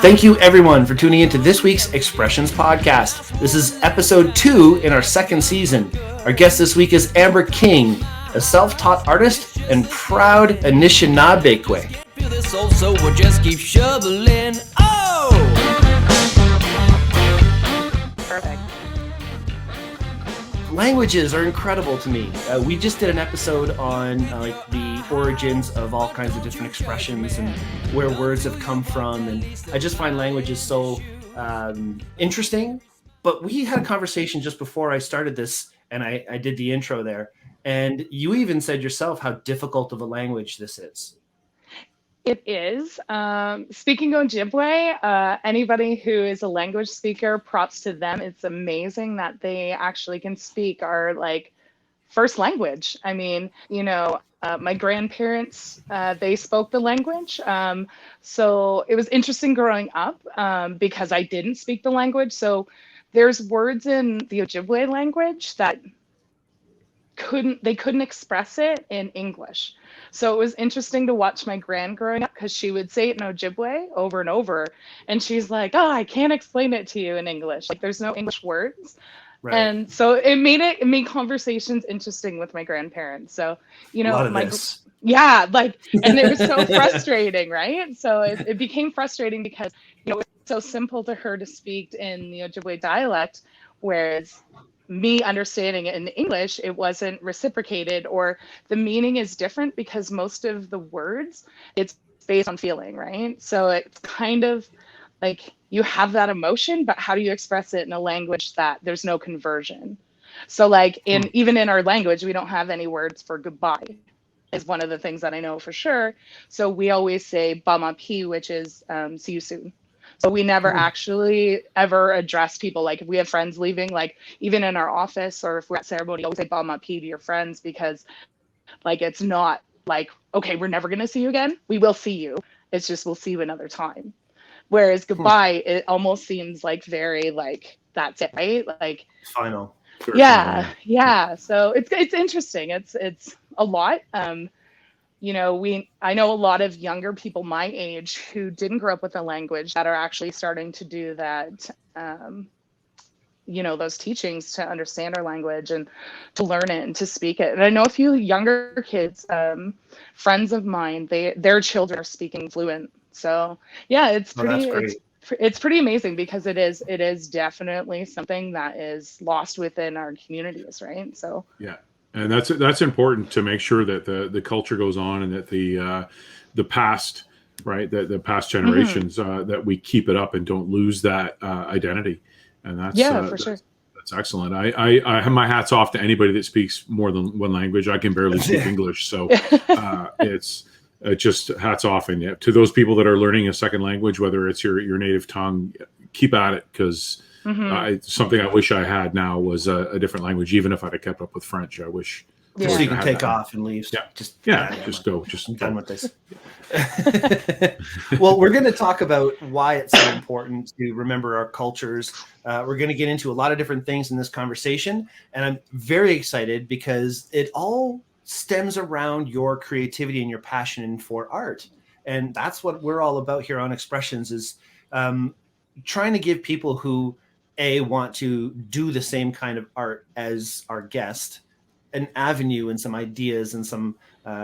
Thank you, everyone, for tuning into this week's Expressions podcast. This is episode 2 in our second season. Our guest this week is Amber King, a self-taught artist and proud Anishinaabe Kwe. Feel this also, we'll just keep shoveling. Oh! Perfect. Languages are incredible to me. We just did an episode on the origins of all kinds of different expressions and where words have come from. And I just find languages so interesting. But we had a conversation just before I started this, and I did the intro there. And you even said yourself how difficult of a language this is. It is. Speaking Ojibwe, anybody who is a language speaker, props to them. It's amazing that they actually can speak our first language. I mean, my grandparents, they spoke the language. So it was interesting growing up because I didn't speak the language. So there's words in the Ojibwe language that they couldn't express it in English. So it was interesting to watch my grand growing up because she would say it in Ojibwe over and over. And she's like, oh, I can't explain it to you in English. There's no English words. Right. And so it made conversations interesting with my grandparents. So, and it was so frustrating, right? So it became frustrating because, it was so simple to her to speak in the Ojibwe dialect, whereas me understanding it in English, it wasn't reciprocated, or the meaning is different because most of the words, it's based on feeling, right? So it's kind of like you have that emotion, but how do you express it in a language that there's no conversion? So even in our language, we don't have any words for goodbye, is one of the things that I know for sure. So we always say bamapi, which is see you soon. So we never actually ever address people. If we have friends leaving, even in our office or if we're at ceremony, always say bamapi to your friends because it's not okay, we're never going to see you again. We will see you. It's just we'll see you another time. Whereas goodbye, it almost seems very that's it, right? Final. Yeah. So it's interesting. It's a lot. I know a lot of younger people my age who didn't grow up with a language that are actually starting to do that, those teachings to understand our language and to learn it and to speak it. And I know a few younger kids, friends of mine, their children are speaking fluent. So yeah, it's pretty amazing because it is definitely something that is lost within our communities, right? So yeah. And that's important to make sure that the culture goes on and that the past, right, the past generations, that we keep it up and don't lose that identity. And that's for sure. That's excellent. I have my hats off to anybody that speaks more than one language. I can barely speak English, so it's just hats off. And to those people that are learning a second language, whether it's your native tongue, keep at it because. Something I wish I had now was a different language. Even if I'd have kept up with French, I wish. Yeah. So you can take off and leave. Yeah, just go. I'm done with this. Well, we're going to talk about why it's so important to remember our cultures. We're going to get into a lot of different things in this conversation, and I'm very excited because it all stems around your creativity and your passion for art, and that's what we're all about here on Expressions. Is trying to give people who want to do the same kind of art as our guest an avenue and some ideas and some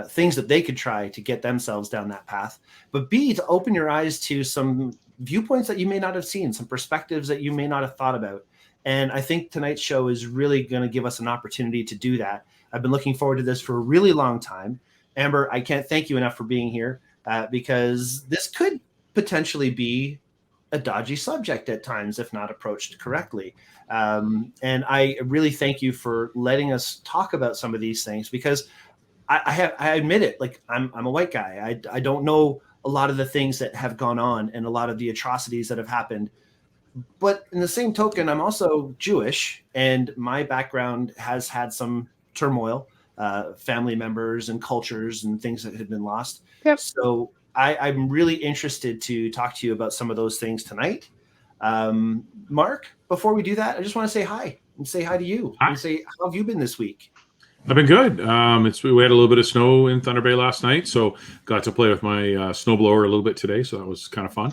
things that they could try to get themselves down that path, but B, to open your eyes to some viewpoints that you may not have seen, some perspectives that you may not have thought about. And I think tonight's show is really going to give us an opportunity to do that. I've been looking forward to this for a really long time. Amber, I can't thank you enough for being here because this could potentially be a dodgy subject at times if not approached correctly. And I really thank you for letting us talk about some of these things because I admit it, I'm a white guy. I don't know a lot of the things that have gone on and a lot of the atrocities that have happened. But in the same token, I'm also Jewish and my background has had some turmoil, family members and cultures and things that had been lost. Yep. So I'm really interested to talk to you about some of those things tonight. Mark, before we do that, I just want to say hi and say hi to you. Hi. And say, how have you been this week? I've been good. We had a little bit of snow in Thunder Bay last night, so got to play with my snowblower a little bit today. So that was kind of fun.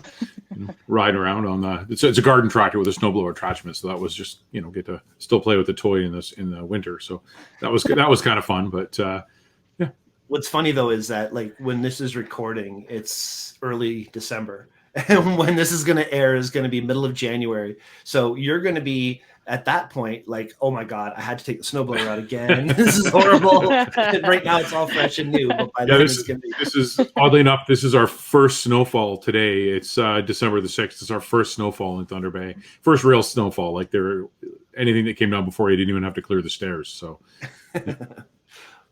Riding around on it's a garden tractor with a snowblower attachment. So that was just get to still play with the toy in the winter. So that was kind of fun. But yeah. What's funny though is that like when this is recording, it's early December, and when this is going to air is going to be middle of January. So you're going to be at that point, like, oh my God, I had to take the snowblower out again. This is horrible. And right now it's all fresh and new. But by then it's going to be. This is oddly enough, this is our first snowfall today. It's December the 6th. It's our first snowfall in Thunder Bay. First real snowfall. Like anything that came down before, you didn't even have to clear the stairs. So.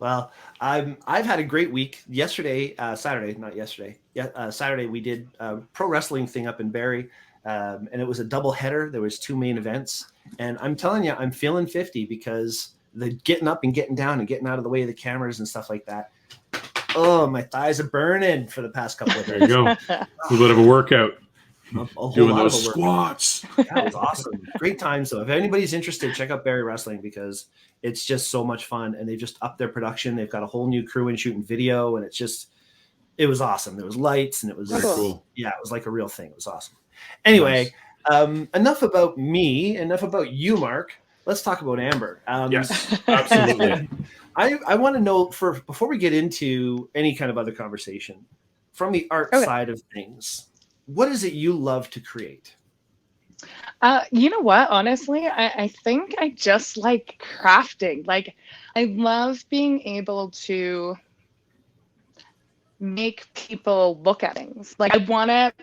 Well, I've had a great week. Yesterday, Saturday, not yesterday. Yeah, Saturday we did a pro wrestling thing up in Barrie, and it was a double header. There was 2 main events. And I'm telling you, I'm feeling 50 because the getting up and getting down and getting out of the way of the cameras and stuff like that. Oh, my thighs are burning for the past couple of days. There you go. A little bit of a workout. Doing those squats. That was awesome. Great time. So if anybody's interested, check out Barrie Wrestling because it's just so much fun. And they just upped their production. They've got a whole new crew and shooting video. And it was awesome. There was lights and it was cool. Yeah, it was like a real thing. It was awesome. Anyway. Nice. Enough about me, enough about you, Mark. Let's talk about Amber. Yes, absolutely. I want to know before we get into any kind of other conversation, from the art side of things, what is it you love to create? You know what? Honestly, I think I just like crafting. Like, I love being able to make people look at things. Like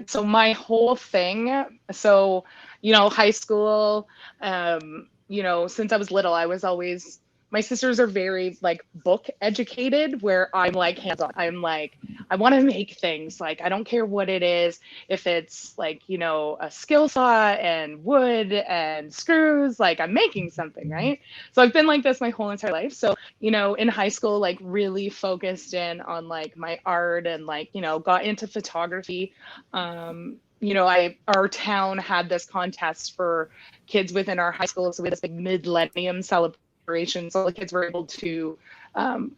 so my whole thing, so, high school, since I was little, I was always, my sisters are very like book educated where I'm like hands-on. I'm like, I want to make things. Like, I don't care what it is. If it's like, a skill saw and wood and screws, like I'm making something, right? So I've been like this my whole entire life. So, in high school, like really focused in on like my art and like, got into photography. Our town had this contest for kids within our high school. So we had this big millennium celebration. So the kids were able to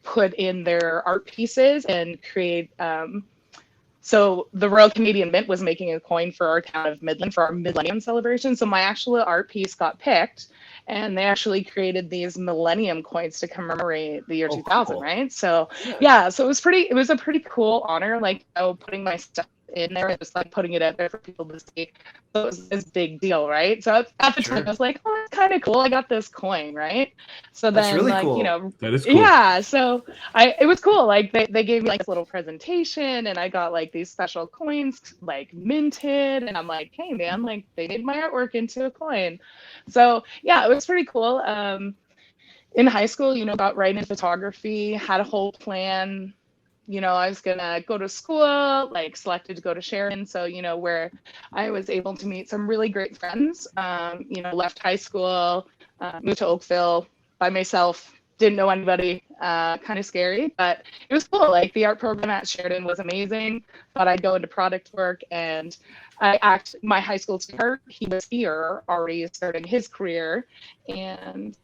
put in their art pieces and create. So the Royal Canadian Mint was making a coin for our town of Midland for our Millennium celebration. So my actual art piece got picked, and they actually created these Millennium coins to commemorate the year 2000, cool. Right? So yeah, so it was a pretty cool honor, like putting my stuff in there and just like putting it out there for people to see. So it was this big deal, right? So at the time I was like, oh, that's kind of cool. I got this coin, right? So then really like, cool. That is cool. Yeah, so it was cool. Like they gave me like this little presentation and I got like these special coins like minted and I'm like, hey man, like they made my artwork into a coin. So yeah, it was pretty cool. In high school, got right into photography, had a whole plan. I was going to go to school, like selected to go to Sheridan. So, where I was able to meet some really great friends, left high school, moved to Oakville by myself, didn't know anybody, kind of scary, but it was cool. Like the art program at Sheridan was amazing. Thought I'd go into product work and my high school sweetheart, he was here already starting his career and,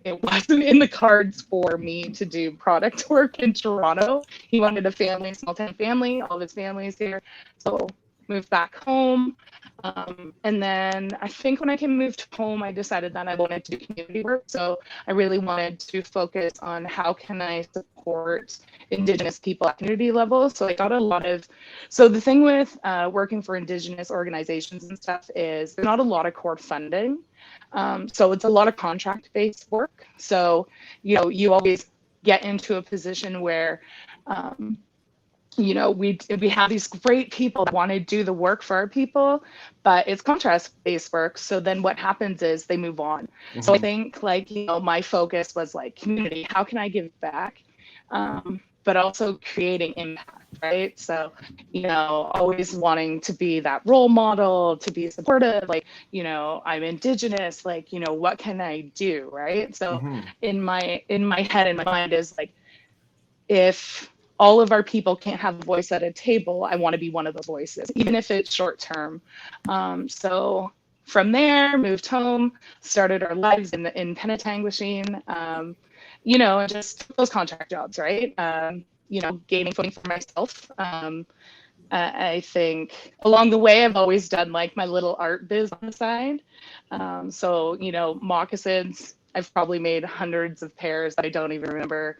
it wasn't in the cards for me to do product work in Toronto. He wanted a small town family, all of his family's here. So moved back home. And then I think when I moved home, I decided that I wanted to do community work. So I really wanted to focus on how can I support Indigenous people at community level. So I got so the thing with working for Indigenous organizations and stuff is there's not a lot of core funding. So it's a lot of contract-based work. So, you always get into a position where, we have these great people that want to do the work for our people, but it's contract-based work. So then what happens is they move on. Mm-hmm. So I think my focus was like community, how can I give back? But also creating impact, right? So, always wanting to be that role model, to be supportive, like, I'm Indigenous, like, what can I do, right? So mm-hmm. in my head, in my mind is like, if all of our people can't have a voice at a table, I want to be one of the voices, even if it's short term. So from there, moved home, started our lives in Penetanguishene, you know, just those contract jobs, right? You know, gaining footing for myself. I think along the way, I've always done like my little art biz on the side. So, you know, moccasins, I've probably made hundreds of pairs that I don't even remember,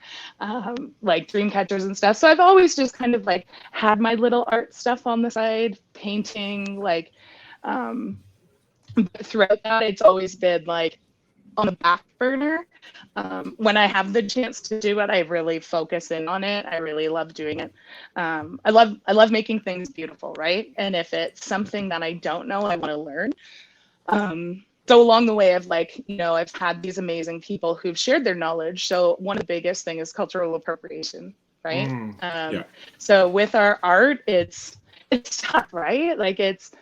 like dream catchers and stuff. So I've always just kind of like had my little art stuff on the side, painting, like, but throughout that, it's always been like on the back burner. When I have the chance to do it, I really focus in on it. I really love doing it. I love making things beautiful, right? And if it's something that I don't know, I want to learn. So along the way, I've like, you know, I've had these amazing people who've shared their knowledge. So one of the biggest thing is cultural appropriation, right? Yeah. So with our art, it's tough, right? Like it's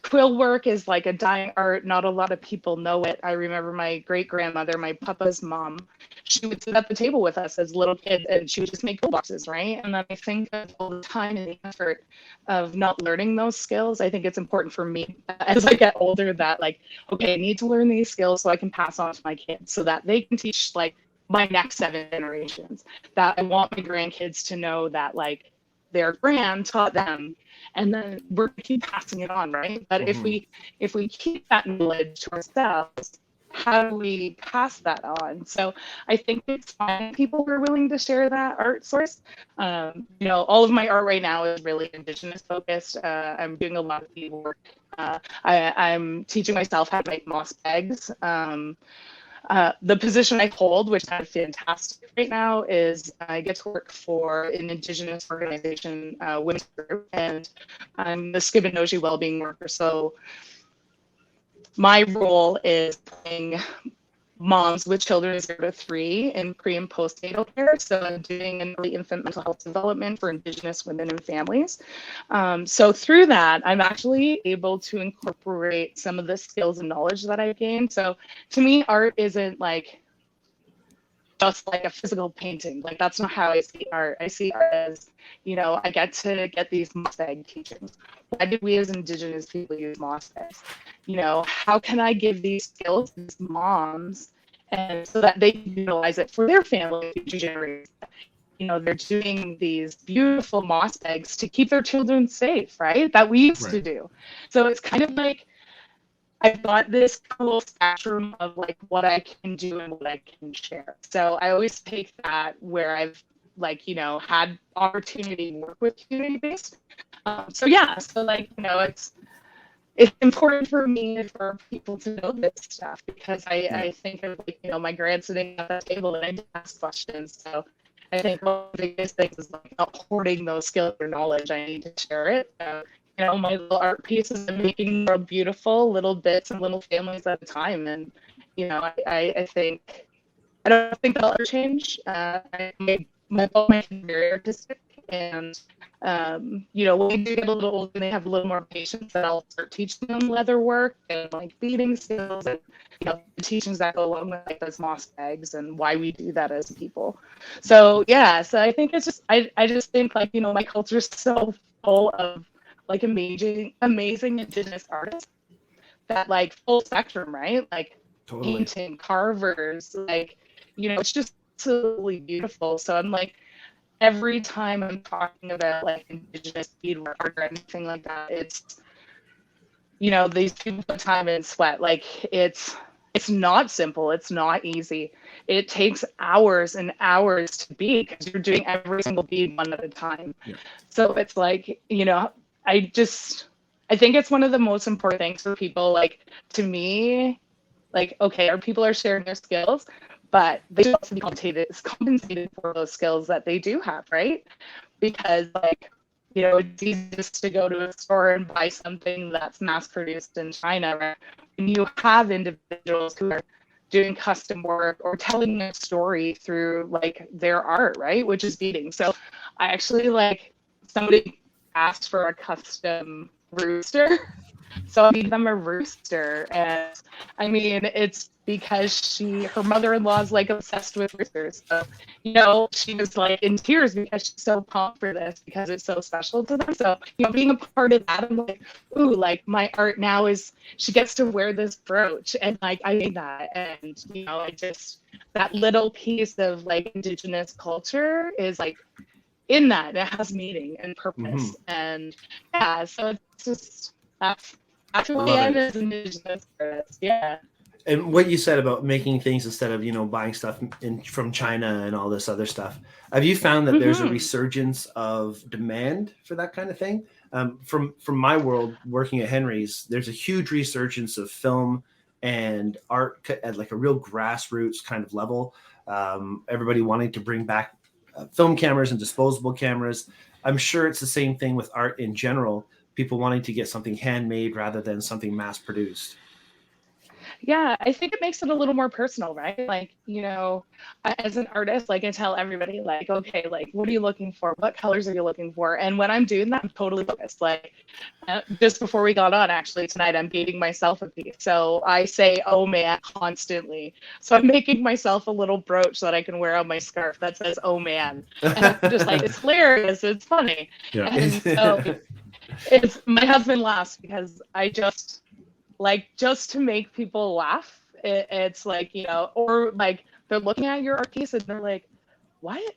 quill work is like a dying art. Not a lot of people know it. I remember my great grandmother, my papa's mom, she would sit at the table with us as little kids and she would just make quill boxes, right? And then I think of all the time and the effort of not learning those skills. I think it's important for me as I get older that like, okay, I need to learn these skills so I can pass on to my kids so that they can teach like my next 7 generations. That I want my grandkids to know that like their grand taught them, and then we're gonna keep passing it on, right? But if we keep that knowledge to ourselves, how do we pass that on? So I think it's finding people who are willing to share that art source. You know, all of my art right now is really Indigenous focused. I'm doing a lot of bead work. I'm teaching myself how to make moss bags. The position I hold, which is fantastic right now, is I get to work for an Indigenous organization, women's group, and I'm the Skibinoji Wellbeing Worker. So my role is putting moms with children 0 to 3 in pre and postnatal care. So I'm doing an early infant mental health development for Indigenous women and families. So through that, I'm actually able to incorporate some of the skills and knowledge that I've gained. So to me, art isn't like just like a physical painting. Like that's not how I see art. I see art as, you know, I get to get these moss bag teachings. Why did we as Indigenous people use moss bags? You know, how can I give these skills to these moms and so that they can utilize it for their family future generations? You know, they're doing these beautiful moss bags to keep their children safe, right? That we used to do. So it's kind of like I've got this cool spectrum of like what I can do and what I can share. So I always take that where I've like, you know, had opportunity to work with community-based. So yeah, so like, you know, it's important for me for people to know this stuff because I think of like, you know, my grand sitting at that table and I just ask questions. So I think one of the biggest things is like not hoarding those skills or knowledge. I need to share it. You know, my little art pieces and making more beautiful little bits and little families at a time. And, you know, I think, I don't think that'll ever change. My kids are very artistic and, you know, when we do get a little older and they have a little more patience, then I'll start teaching them leather work and like beading skills and, you know, the teachings that go along with like those moss bags and why we do that as people. So yeah, so I think it's just, I just think like, you know, my culture is so full of like amazing Indigenous artists that like full spectrum, right? Like painting, carvers, like, you know, it's just absolutely beautiful. So I'm like, every time I'm talking about like Indigenous beadwork or anything like that, it's, you know, these people put time and sweat. Like it's not simple. It's not easy. It takes hours and hours to bead because you're doing every single bead one at a time. Yeah. So it's like, you know, I think it's one of the most important things for people, like to me, like, okay, our people are sharing their skills, but they should also be compensated for those skills that they do have, right? Because like, you know, it's easy just to go to a store and buy something that's mass produced in China, right? And you have individuals who are doing custom work or telling their story through like their art, right? Which is beading. So I actually like somebody asked for a custom rooster. So I made them a rooster. And I mean, it's because her mother-in-law is like obsessed with roosters. So, she was like in tears because she's so pumped for this because it's so special to them. So, being a part of that, I'm like, ooh, like my art now is she gets to wear this brooch, and like I made that, and I just that little piece of like Indigenous culture is like in that. It has meaning and purpose, and yeah, so it's just that's who I am as an Indigenous artist. Yeah. And what you said about making things instead of buying stuff from China and all this other stuff, have you found that there's a resurgence of demand for that kind of thing? From my world, working at Henry's, there's a huge resurgence of film and art at like a real grassroots kind of level. Everybody wanting to bring back film cameras and disposable cameras. I'm sure it's the same thing with art in general. People wanting to get something handmade rather than something mass produced. Yeah, I think it makes it a little more personal, right? Like, as an artist, like I tell everybody, like, okay, like, what are you looking for? What colors are you looking for? And when I'm doing that, I'm totally focused. Like, just before we got on, actually, tonight, I'm beating myself a piece. So I say, oh man, constantly. So I'm making myself a little brooch that I can wear on my scarf that says, oh man. And I'm just like, it's hilarious. It's funny. Yeah. And so my husband laughs because I just to make people laugh. It's like, or like they're looking at your art piece and they're like, what?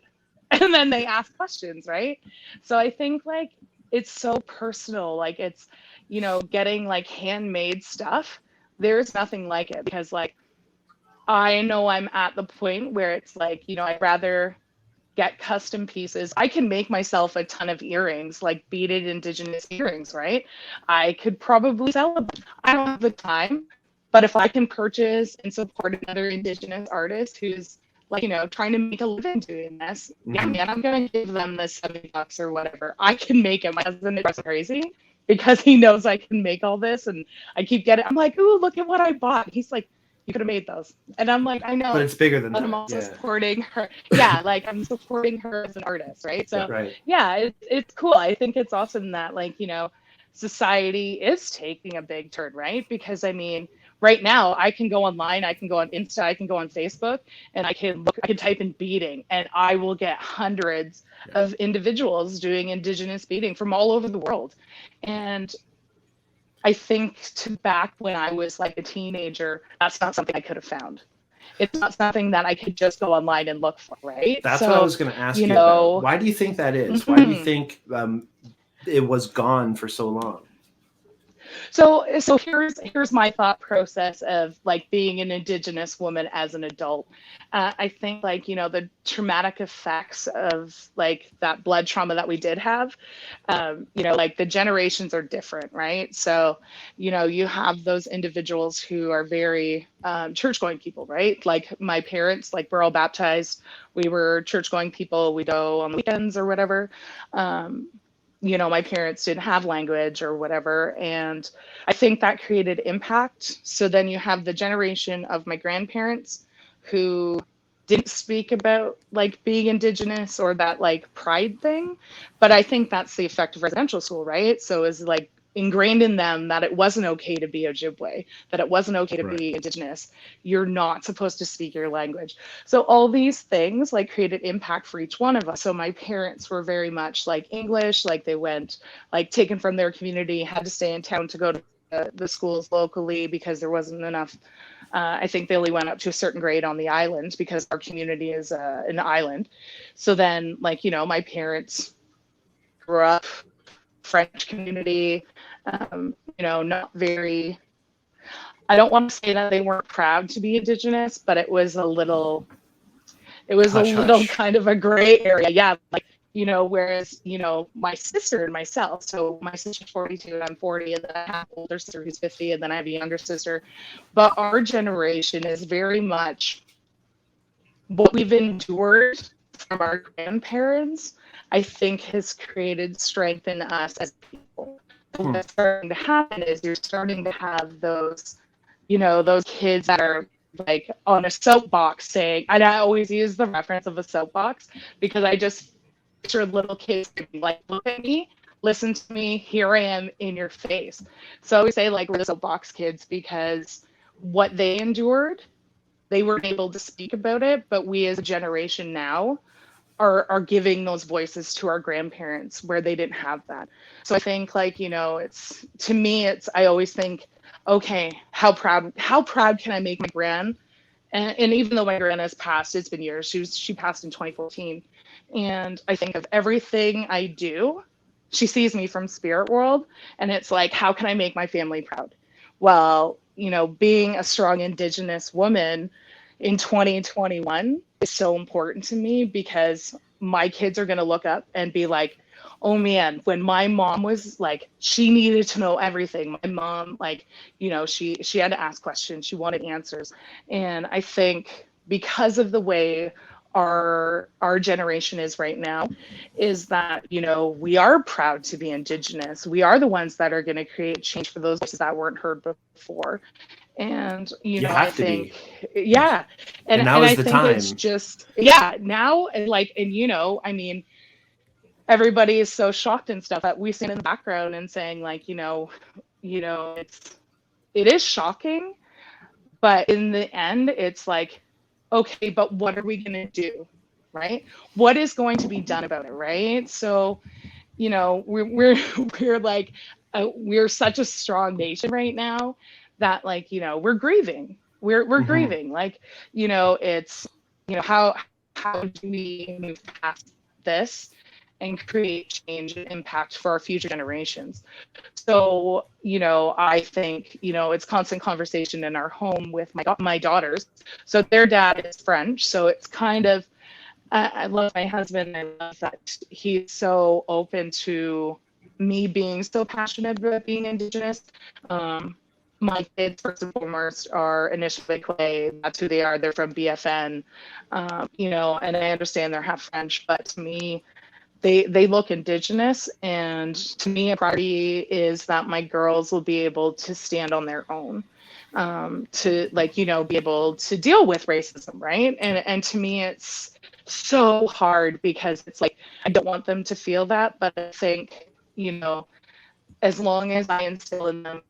And then they ask questions, right? So I think like it's so personal. Like it's, getting like handmade stuff. There's nothing like it because like I know I'm at the point where it's like, I'd rather get custom pieces. I can make myself a ton of earrings, like beaded Indigenous earrings, right? I could probably sell them. I don't have the time, but if I can purchase and support another Indigenous artist who's like, trying to make a living doing this, yeah, man, I'm going to give them the $70 or whatever. I can make it. My husband is crazy because he knows I can make all this, and I keep getting, I'm like, ooh, look at what I bought. He's like, you could have made those. And I'm like, I know. But it's bigger than but that. I'm also supporting her. Yeah, like I'm supporting her as an artist, right? So yeah, it's cool. I think it's awesome that like, society is taking a big turn, right? Because I mean, right now I can go online, I can go on Insta, I can go on Facebook, and I can type in beading, and I will get hundreds of individuals doing Indigenous beading from all over the world. And I think back when I was like a teenager, that's not something I could have found. It's not something that I could just go online and look for, right? That's what I was going to ask you about. Why do you think that is? Why do you think it was gone for so long? So here's my thought process of like being an Indigenous woman as an adult. I think like, the traumatic effects of like that blood trauma that we did have, like the generations are different, right? So, you have those individuals who are very church going people, right? Like my parents, like we're all baptized. We were church going people. We go on the weekends or whatever. My parents didn't have language or whatever. And I think that created impact. So then you have the generation of my grandparents who didn't speak about like being Indigenous or that like pride thing. But I think that's the effect of residential school, right? So it's like ingrained in them that it wasn't okay to be Ojibwe, that it wasn't okay to be Indigenous. You're not supposed to speak your language. So all these things like created impact for each one of us. So my parents were very much like English, like they went like taken from their community, had to stay in town to go to the schools locally because there wasn't enough. I think they only went up to a certain grade on the island because our community is an island. So then like, my parents grew up French community, not very, I don't want to say that they weren't proud to be Indigenous, but it was a little kind of a gray area. Yeah. Like, whereas, my sister and myself, so my sister's 42 and I'm 40, and then I have an older sister who's 50, and then I have a younger sister. But our generation is very much what we've endured from our grandparents, I think has created strength in us as people. What's starting to happen is you're starting to have those, those kids that are like on a soapbox saying, and I always use the reference of a soapbox because I just picture little kids like, look at me, listen to me, here I am in your face. So I always say like we're the soapbox kids because what they endured they weren't able to speak about it, but we as a generation now are giving those voices to our grandparents where they didn't have that. So I think, like, it's, to me, it's, I always think, okay, how proud can I make my gran? And even though my gran has passed, it's been years. She passed in 2014. And I think of everything I do, she sees me from spirit world, and it's like, how can I make my family proud? Well, being a strong Indigenous woman in 2021 is so important to me, because my kids are going to look up and be like, oh man, when my mom was like, she needed to know everything. My mom, like, she had to ask questions. She wanted answers. And I think because of the way our generation is right now, is that, we are proud to be Indigenous. We are the ones that are going to create change for those voices that weren't heard before. And, I think, yeah. And now is the think time. it's just, now, and like, and, I mean, everybody is so shocked and stuff that we stand in the background and saying, like, it is shocking, but in the end, it's like, okay, but what are we going to do? Right? What is going to be done about it? Right? So, we're like, we're such a strong nation right now that, like, we're grieving. We're grieving. Like, it's, how do we move past this and create change and impact for our future generations? So, I think, it's constant conversation in our home with my daughters. So their dad is French. So it's kind of, I love my husband. I love that he's so open to me being so passionate about being Indigenous. My kids, first and foremost, are Anishinaabe Kwe. That's who they are. They're from BFN, and I understand they're half French, but to me, they look Indigenous. And to me, a priority is that my girls will be able to stand on their own, to, like, be able to deal with racism, right? And to me, it's so hard, because it's like, I don't want them to feel that, but I think, as long as I instill in them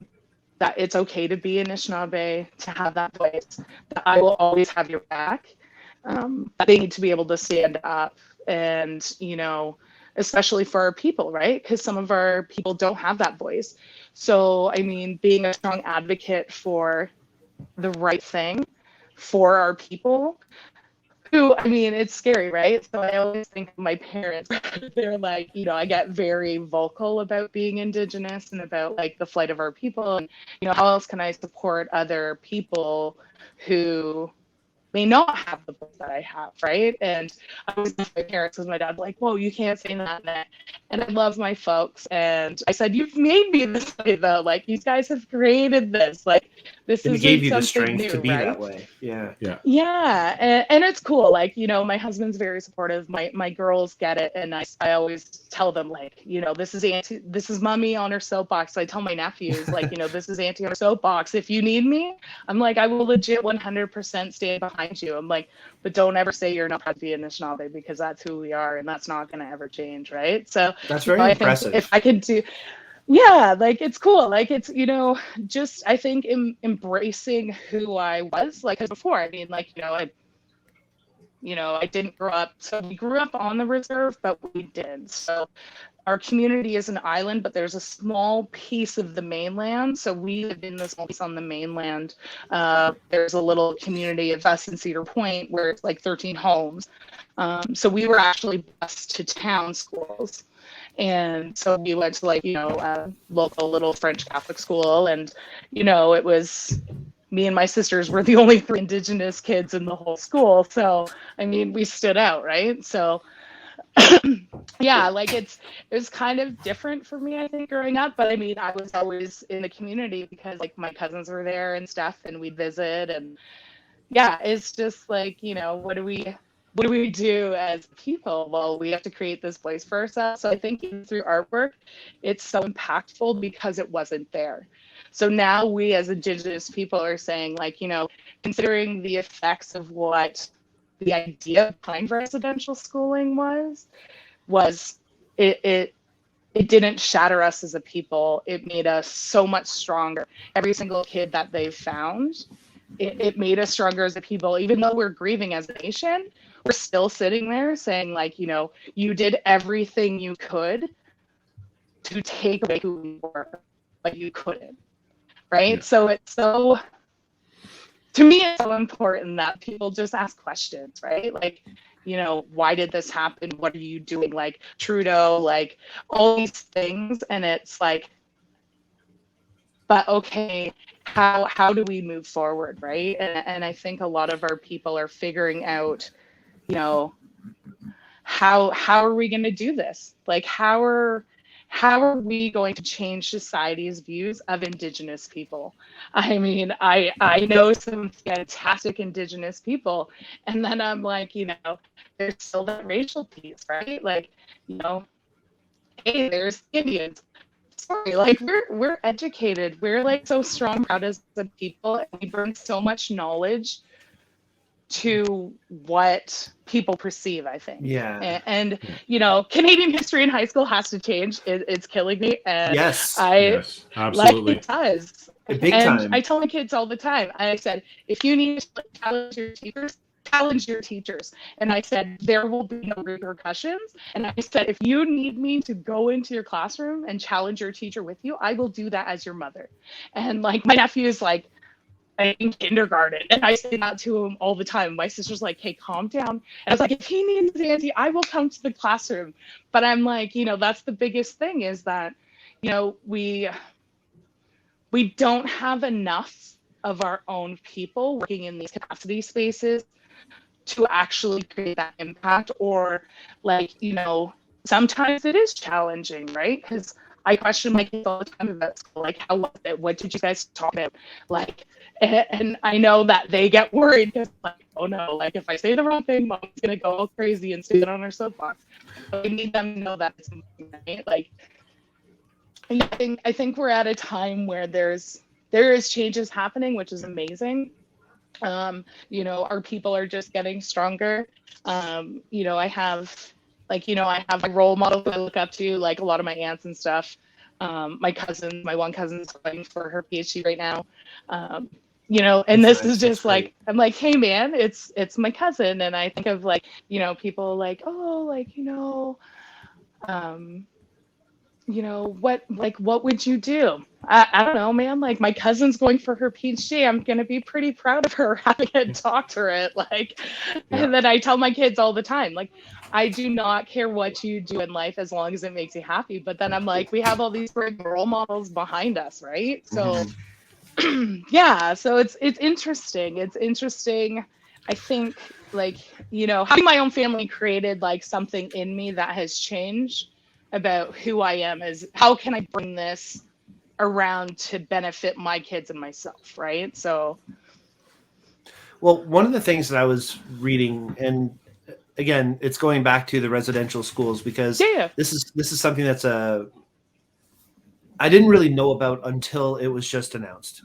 that it's okay to be Anishinaabe, to have that voice, that I will always have your back, that they need to be able to stand up, and, especially for our people, right? Because some of our people don't have that voice. So, I mean, being a strong advocate for the right thing for our people, who, I mean, it's scary, right? So I always think of my parents. They're like, I get very vocal about being Indigenous and about, like, the plight of our people. And, how else can I support other people who may not have the voice that I have, right? And I was with my parents, because my dad's like, whoa, you can't say that. And I love my folks. And I said, you've made me this way, though. Like, you guys have created this. Like, this is gave you the something strength new, to be right? that way. Yeah. And it's cool. Like, my husband's very supportive. My girls get it. And I always tell them, like, this is mommy on her soapbox. So I tell my nephews, like, this is auntie on her soapbox. If you need me, I'm like, I will legit 100% stand behind you. I'm like, but don't ever say you're not proud to be Anishinaabe, because that's who we are, and that's not going to ever change, right? So that's very impressive. If I could do, yeah, like, it's cool. Like, it's, just, I think, embracing who I was, like, 'cause before, I mean, like, I didn't grow up. So we grew up on the reserve, but we didn't. So our community is an island, but there's a small piece of the mainland. So we live in this small piece on the mainland. There's a little community of us in Cedar Point where it's like 13 homes. So we were actually bused to town schools. And so we went to, like, a local little French Catholic school. And, it was, me and my sisters were the only 3 Indigenous kids in the whole school. So, I mean, we stood out, right? So, yeah, like, it was kind of different for me, I think, growing up. But I mean, I was always in the community because, like, my cousins were there and stuff, and we'd visit. And yeah, it's just like, what do we do as people? Well, we have to create this place for ourselves. So I think even through artwork, it's so impactful because it wasn't there. So now we as Indigenous people are saying, like, considering the effects of what the idea behind residential schooling was it didn't shatter us as a people. It made us so much stronger. Every single kid that they've found it made us stronger as a people. Even though we're grieving as a nation, we're still sitting there saying, like, you know, you did everything you could to take away who we were, but you couldn't, right? Yeah. So it's so, to me, it's so important that people just ask questions, right? Like, you know, why did this happen? What are you doing? Like Trudeau, like all these things. And it's like, but okay, how do we move forward, right? And I think a lot of our people are figuring out, you know, how are we going to do this? Like how are we going to change society's views of Indigenous people? I mean, I know some fantastic Indigenous people, and then I'm like, you know, there's still that racial piece, right? Like, you know, hey, there's Indians. Sorry, like we're educated. We're like so strong, proud as a people, and we bring so much knowledge to what people perceive, I think. Yeah. And you know, Canadian history in high school has to change. It's killing me. And Yes. Yes, absolutely. like it does. Big And time. I tell my kids all the time, I said, if you need to challenge your teachers. And I said, there will be no repercussions. And I said, if you need me to go into your classroom and challenge your teacher with you, I will do that as your mother. And like my nephew is like in kindergarten, and I say that to him all the time. My sister's like, hey, calm down. And I was like, if he needs his auntie, I will come to the classroom. But I'm like, you know, that's the biggest thing, is that, you know, we don't have enough of our own people working in these capacity spaces to actually create that impact. Or like, you know, sometimes it is challenging, right? Because I question my kids all the time about school, like, how was it? What did you guys talk about? Like, and I know that they get worried because, like, oh no, like if I say the wrong thing, mom's gonna go all crazy and sit on her soapbox. But we need them to know that it's right. Like, I think we're at a time where there is changes happening, which is amazing. You know, our people are just getting stronger. You know, I have a role model that I look up to, like a lot of my aunts and stuff. My one cousin's going for her PhD right now. You know, and this is just like, I'm like, hey man, it's my cousin. And I think of like, you know, people like, oh, like, what would you do? I don't know, man. Like my cousin's going for her PhD. I'm gonna be pretty proud of her having a doctorate. Like, and then I tell my kids all the time, like, I do not care what you do in life as long as it makes you happy. But then I'm like, we have all these great role models behind us, right? So yeah, so it's interesting. It's interesting. I think, like, you know, having my own family created like something in me that has changed about who I am. Is how can I bring this around to benefit my kids and myself, right? So, well, one of the things that I was reading, and again, it's going back to the residential schools, because this is something that's I didn't really know about until it was just announced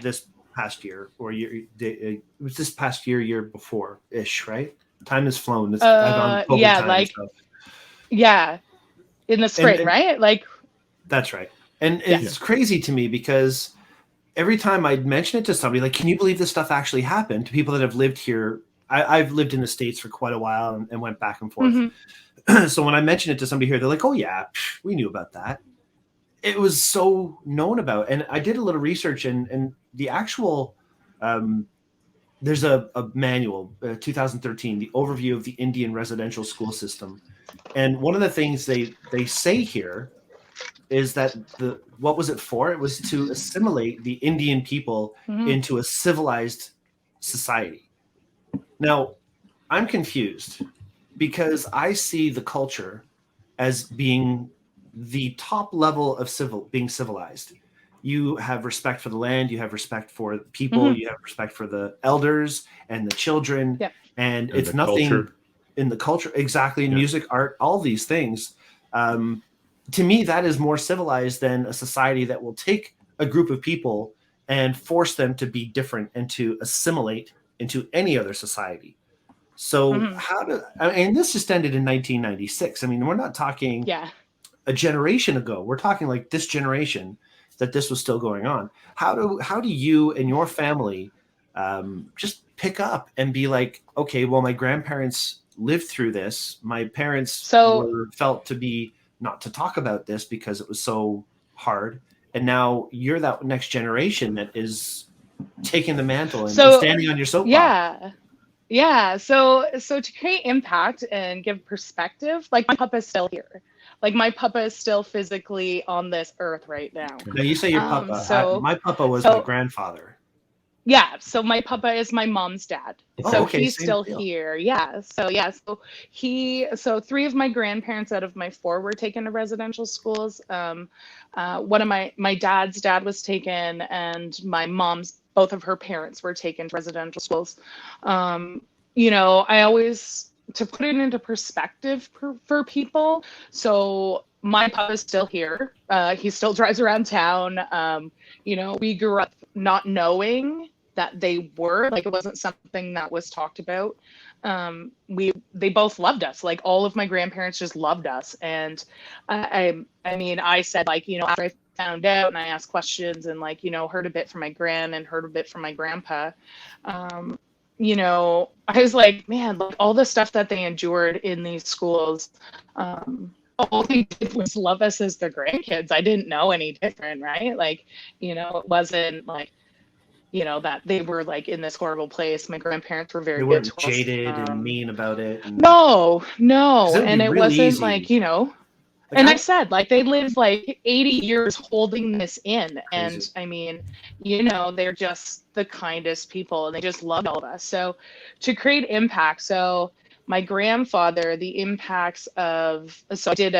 this past year, or it was this past year before ish, right? Time has flown. It's yeah, like, yeah, in the spring, and, right? Like, that's right. And it's crazy to me because every time I'd mention it to somebody, like, can you believe this stuff actually happened? To people that have lived here, I've lived in the States for quite a while and went back and forth. So when I mention it to somebody here, they're like, oh yeah, we knew about that. It was so known about. And I did a little research, and the actual, there's a manual, 2013, the overview of the Indian residential school system. And one of the things they say here is that what was it for? It was to assimilate the Indian people into a civilized society. Now, I'm confused because I see the culture as being the top level of being civilized. You have respect for the land, you have respect for the people, you have respect for the elders and the children, and it's nothing culture. In the culture, exactly, in music, art, all these things. To me, that is more civilized than a society that will take a group of people and force them to be different and to assimilate into any other society. So this just ended in 1996. I mean, we're not talking a generation ago. We're talking like this generation that this was still going on. How do you and your family just pick up and be like, okay, well, my grandparents lived through this. My parents were felt to be not to talk about this because it was so hard. And now you're that next generation that is taking the mantle and standing on your soapbox. Yeah. So to create impact and give perspective, like my papa is still here. Like my papa is still physically on this earth right now. Now you say your papa. My papa was my grandfather. Yeah, so my papa is my mom's dad. So he's still here. Yeah. So so 3 of my grandparents out of my 4 were taken to residential schools. One of my dad's dad was taken, and my mom's, both of her parents were taken to residential schools. I always, to put it into perspective for people. So my papa's still here. He still drives around town. We grew up not knowing that they were, like, it wasn't something that was talked about. They both loved us. Like, all of my grandparents just loved us. And I said, like, after I found out and I asked questions and, like, heard a bit from my gran and heard a bit from my grandpa, I was like, man, like, all the stuff that they endured in these schools, all they did was love us as their grandkids. I didn't know any different, right? Like, it wasn't like, that they were, like, in this horrible place. My grandparents were very good to us. Jaded and mean about it. No. And it wasn't easy. Like, and I said, like, they lived like 80 years holding this in. Crazy. And they're just the kindest people, and they just loved all of us. So to create impact. So my grandfather, the impacts of, so I did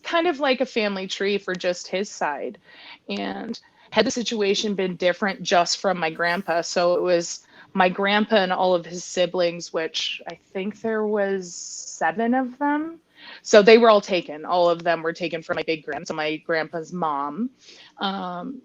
kind of like a family tree for just his side. And had the situation been different just from my grandpa, so it was my grandpa and all of his siblings, which I think there was 7 of them. So they were all taken. All of them were taken from my big grand, so my grandpa's mom.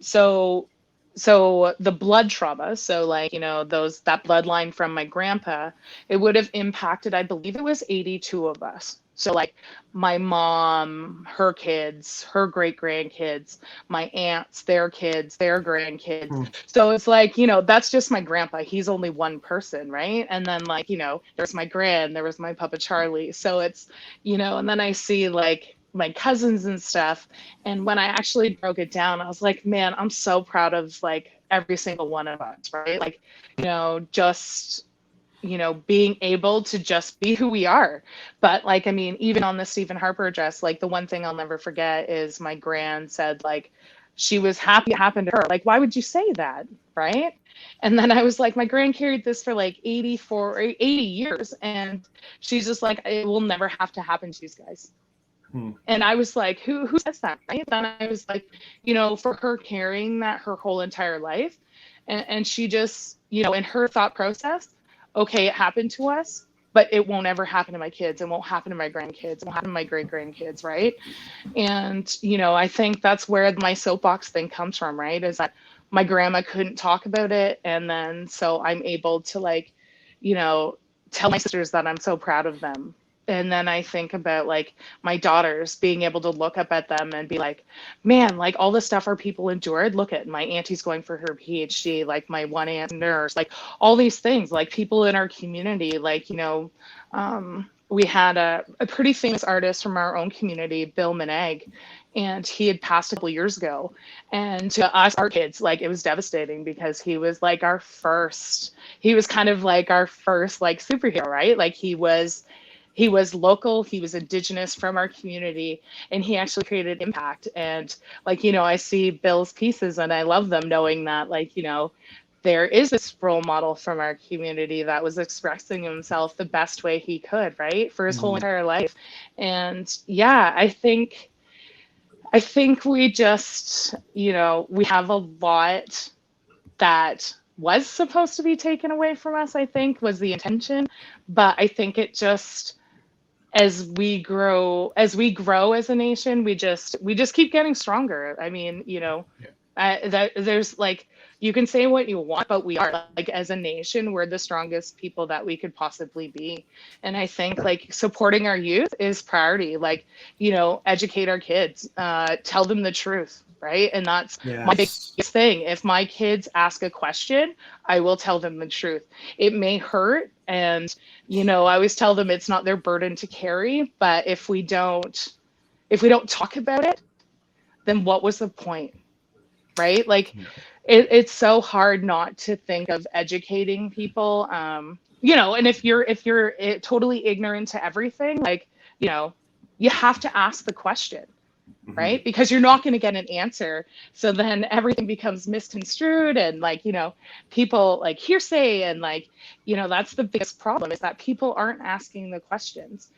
So the blood trauma, so, like, that bloodline from my grandpa, it would have impacted, I believe it was 82 of us. So, like, my mom, her kids, her great grandkids, my aunts, their kids, their grandkids. So it's like, that's just my grandpa. He's only one person, right? And then, like, there's my gran, there was my Papa Charlie. So it's, and then I see, like, my cousins and stuff. And when I actually broke it down, I was like, man, I'm so proud of, like, every single one of us, right? Like, just being able to just be who we are. But, like, even on the Stephen Harper address, like, the one thing I'll never forget is my gran said, like, she was happy it happened to her. Like, why would you say that? Right. And then I was like, my gran carried this for like 84 or 80 years. And she's just like, it will never have to happen to these guys. And I was like, who says that? Right. Then I was like, for her carrying that her whole entire life. And she just, in her thought process, okay, it happened to us, but it won't ever happen to my kids. It won't happen to my grandkids. It won't happen to my great grandkids. Right. And, I think that's where my soapbox thing comes from, right? Is that my grandma couldn't talk about it. And then, so I'm able to, like, tell my sisters that I'm so proud of them. And then I think about, like, my daughters being able to look up at them and be like, man, like, all the stuff our people endured. Look at my auntie's going for her PhD, like, my one aunt nurse, like, all these things, like, people in our community, like, we had a pretty famous artist from our own community, Bill Meneg, and he had passed a couple years ago. And to us, our kids, like, it was devastating because he was like he was kind of like our first, like, superhero, right? Like, he was local, he was indigenous from our community, and he actually created impact. And, like, I see Bill's pieces and I love them, knowing that, like, there is this role model from our community that was expressing himself the best way he could, right, for his whole entire life. And yeah, I think we just, we have a lot that was supposed to be taken away from us, I think was the intention. But I think it just, as we grow as a nation, we just keep getting stronger. There's, like, you can say what you want, but we are, like, as a nation, we're the strongest people that we could possibly be. And I think, like, supporting our youth is priority. Like, educate our kids, tell them the truth, right? And that's Yes. my biggest thing. If my kids ask a question, I will tell them the truth. It may hurt, and I always tell them it's not their burden to carry, but if we don't talk about it, then what was the point, right? Like, it's so hard not to think of educating people, and if you're totally ignorant to everything, like, you have to ask the question, right? Because you're not going to get an answer. So then everything becomes misconstrued, and like, people like hearsay, and like, that's the biggest problem, is that people aren't asking the questions,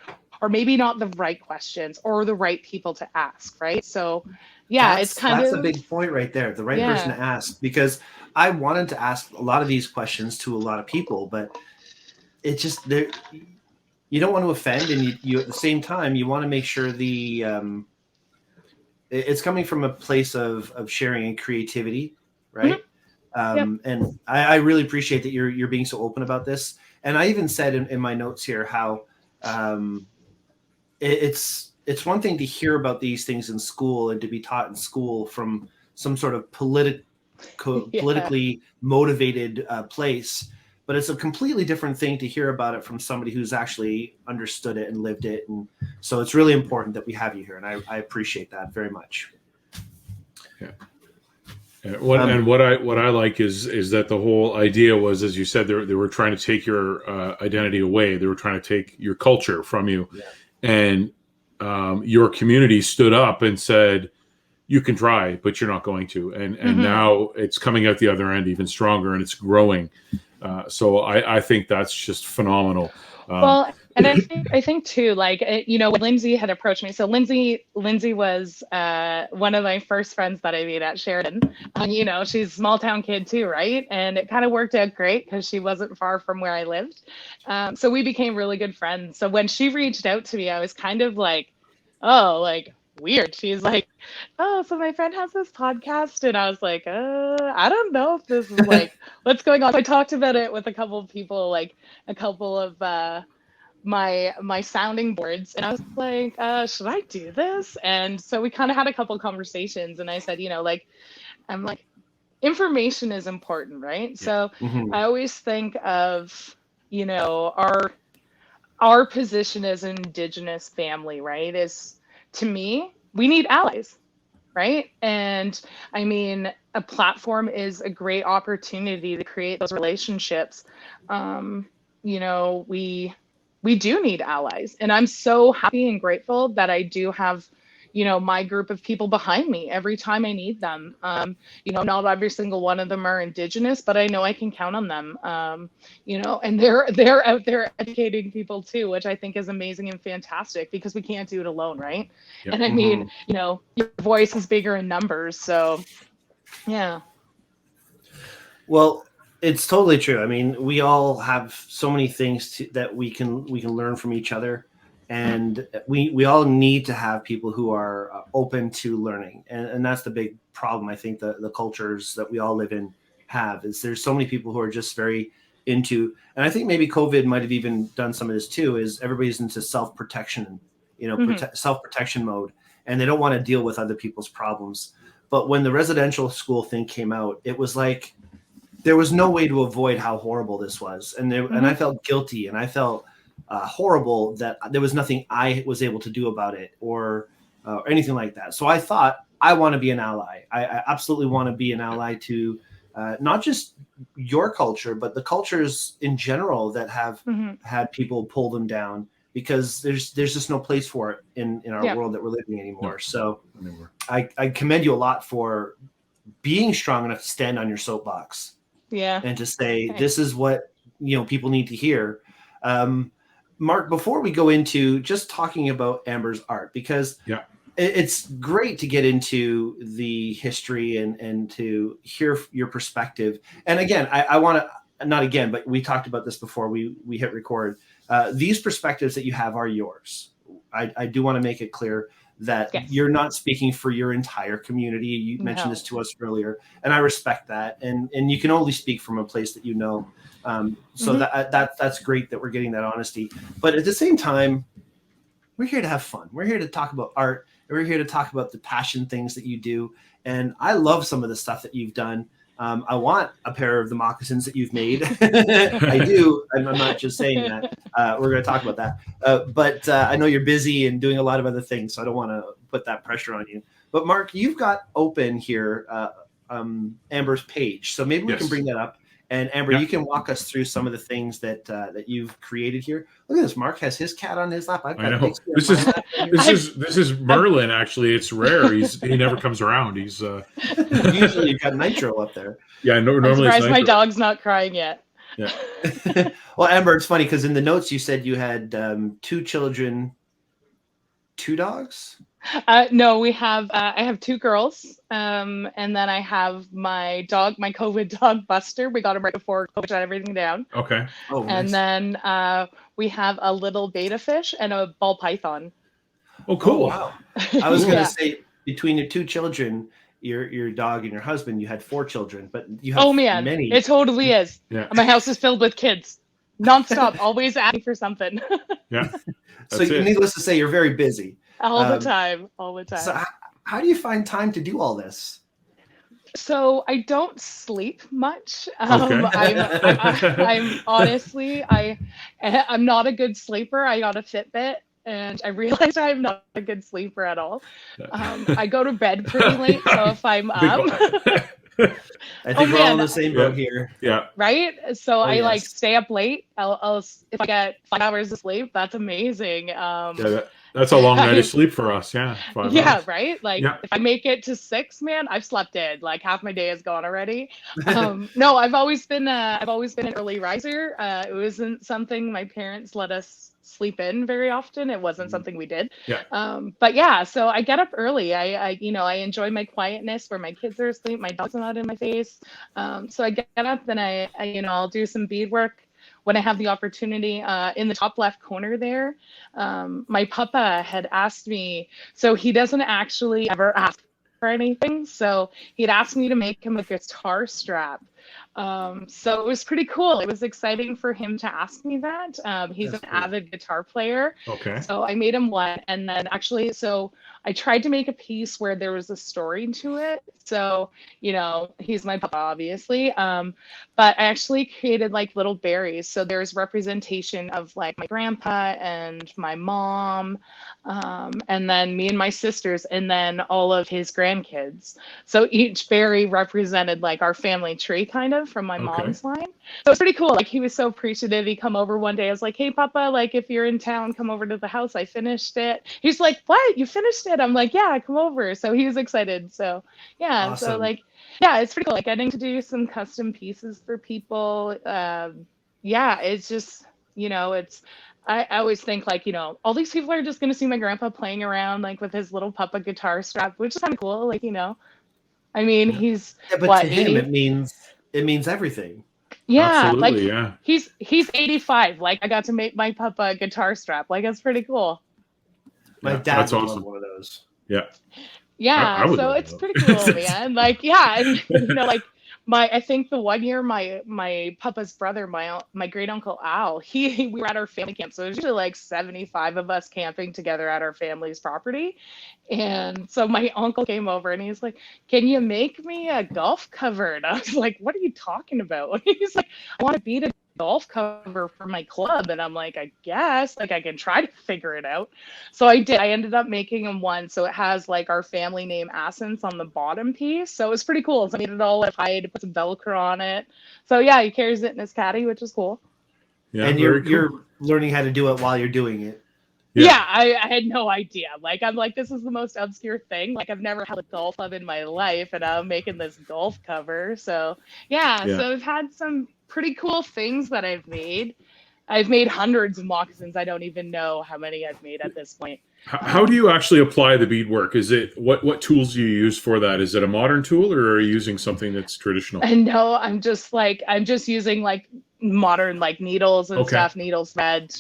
or maybe not the right questions, or the right people to ask, right? So yeah, that's a big point right there. The right person to ask, because I wanted to ask a lot of these questions to a lot of people, but it just, you don't want to offend, and you at the same time, you want to make sure it's coming from a place of sharing and creativity, right? And I really appreciate that you're being so open about this. And I even said in my notes here how it's one thing to hear about these things in school and to be taught in school from some sort of politically motivated place, but it's a completely different thing to hear about it from somebody who's actually understood it and lived it. And so it's really important that we have you here, and I appreciate that very much. Yeah. What I like is that the whole idea was, as you said, they were trying to take your identity away. They were trying to take your culture from you, and your community stood up and said, "You can try, but you're not going to." And now it's coming out the other end even stronger, and it's growing. So I think that's just phenomenal. Well, and I think too, like, when Lindsay had approached me, so Lindsay was one of my first friends that I made at Sheridan. She's a small town kid too, right? And it kind of worked out great because she wasn't far from where I lived. So we became really good friends. So when she reached out to me, I was kind of like, oh, like, weird. She's like, oh, so my friend has this podcast, and I was like, I don't know if this is like what's going on. So I talked about it with a couple of people, like a couple of my sounding boards, and I was like, should I do this? And so we kind of had a couple conversations, and I said, I'm like, information is important, right? So I always think of, our position as an Indigenous family, right, is, to me, we need allies, right? And I mean, a platform is a great opportunity to create those relationships. We do need allies, and I'm so happy and grateful that I do have, my group of people behind me every time I need them. Not every single one of them are Indigenous, but I know I can count on them. And they're out there educating people too, which I think is amazing and fantastic, because we can't do it alone, right? Yep. And I mean, your voice is bigger in numbers, so yeah. Well, it's totally true. I mean, we all have so many things that we can learn from each other. And we all need to have people who are open to learning. And that's the big problem, I think, the cultures that we all live in have, is there's so many people who are just very into, and I think maybe COVID might have even done some of this too, is everybody's into self-protection, self-protection mode, and they don't want to deal with other people's problems. But when the residential school thing came out, it was like there was no way to avoid how horrible this was. And and I felt guilty, and I felt horrible that there was nothing I was able to do about it, or anything like that. So I thought, I want to be an ally. I absolutely want to be an ally to not just your culture, but the cultures in general that have had people pull them down, because there's just no place for it in our world that we're living anymore. So I commend you a lot for being strong enough to stand on your soapbox. And to say, this is what people need to hear. Mark, before we go into just talking about Amber's art, because it's great to get into the history and to hear your perspective. And again, I want to, not again, but we talked about this before we hit record. These perspectives that you have are yours. I do want to make it clear that you're not speaking for your entire community. You mentioned this to us earlier, and I respect that. And you can only speak from a place that so that's great that we're getting that honesty. But at the same time, we're here to have fun. We're here to talk about art We're here to talk about the passion things that you do. And I love some of the stuff that you've done. I want a pair of the moccasins that you've made. I do. I'm not just saying that. We're going to talk about that. But I know you're busy and doing a lot of other things, so I don't want to put that pressure on you. But Mark, you've got open here Amber's page. So maybe we can bring that up. And Amber, you can walk us through some of the things that you've created here. Look at this. Mark has his cat on his lap. I've got I know. This is Merlin. Actually, it's rare. He never comes around. He's usually you've got Nitro up there. Yeah, normally. I'm surprised my dog's not crying yet. Yeah. Well, Amber, it's funny because in the notes you said you had 2 children, 2 dogs. No, we have. I have 2 girls, and then I have my dog, my COVID dog Buster. We got him right before COVID shut everything down. Okay. Oh, nice. And then we have a little beta fish and a ball python. Oh, cool! Oh, wow. I was going to say between your 2 children, your dog and your husband, you had 4 children, but you have many. It totally is. Yeah. My house is filled with kids, nonstop, always asking for something. Yeah. So needless to say, you're very busy. All the time. So how do you find time to do all this? So I don't sleep much. Okay. I'm honestly, I'm not a good sleeper. I got a Fitbit and I realized I'm not a good sleeper at all. I go to bed pretty late, so if I'm up, I think we're all in the same boat here. Yeah. Right? So I like stay up late. I'll if I get 5 hours of sleep, that's amazing. That's a long night of sleep for us. Yeah. 5 hours. Right. Like if I make it to 6, man, I've slept in. Like half my day is gone already. No, I've always been an early riser. It wasn't something my parents let us sleep in very often. It wasn't something we did. Yeah. But yeah, so I get up early. I enjoy my quietness where my kids are asleep. My dog's not in my face. So I get up and I'll do some beadwork when I have the opportunity. In the top left corner there, my papa had asked me, so he doesn't actually ever ask for anything. So he'd asked me to make him a guitar strap. So it was pretty cool. It was exciting for him to ask me that. He's an avid guitar player. Okay. So I made him one. And then actually, so I tried to make a piece where there was a story to it. So, he's my papa, obviously. But I actually created like little berries. So there's representation of like my grandpa and my mom, and then me and my sisters, and then all of his grandkids. So each berry represented like our family tree kind of from my mom's line. So it's pretty cool. Like he was so appreciative. He come over one day. I was like, hey, Papa, like if you're in town, come over to the house. I finished it. He's like, what? You finished it? I'm like, yeah, come over. So he was excited. So yeah. Awesome. So like, yeah, it's pretty cool. Like getting to do some custom pieces for people. Yeah, it's just, I always think like, all these people are just going to see my grandpa playing around like with his little papa guitar strap, which is kind of cool. Like, I mean, he's but to him, it means everything. Yeah. Absolutely, like he's 85. Like I got to make my papa a guitar strap. Like that's pretty cool. My dad would love one of those. Yeah. Yeah. So it's pretty cool, man. Like, yeah. And, like I think the one year my papa's brother, my great uncle Al, we were at our family camp. So there's usually like 75 of us camping together at our family's property. And so my uncle came over and he's like, can you make me a golf cover? And I was like, what are you talking about? He's like, I want to beat a golf cover for my club. And I'm like, I guess like I can try to figure it out. So I did. I ended up making him one. So it has like our family name Assens on the bottom piece. So it was pretty cool. So I made it all I had to put some Velcro on it. So yeah, he carries it in his caddy, which is cool. Yeah, and you're learning how to do it while you're doing it. Yeah, I had no idea. Like, I'm like, this is the most obscure thing. Like, I've never had a golf club in my life, and I'm making this golf cover. So, yeah. So I've had some pretty cool things that I've made. I've made hundreds of moccasins. I don't even know how many I've made at this point. How do you actually apply the beadwork? Is it what tools do you use for that? Is it a modern tool, or are you using something that's traditional? And no, I'm just using like modern like needles and stuff, needles, thread.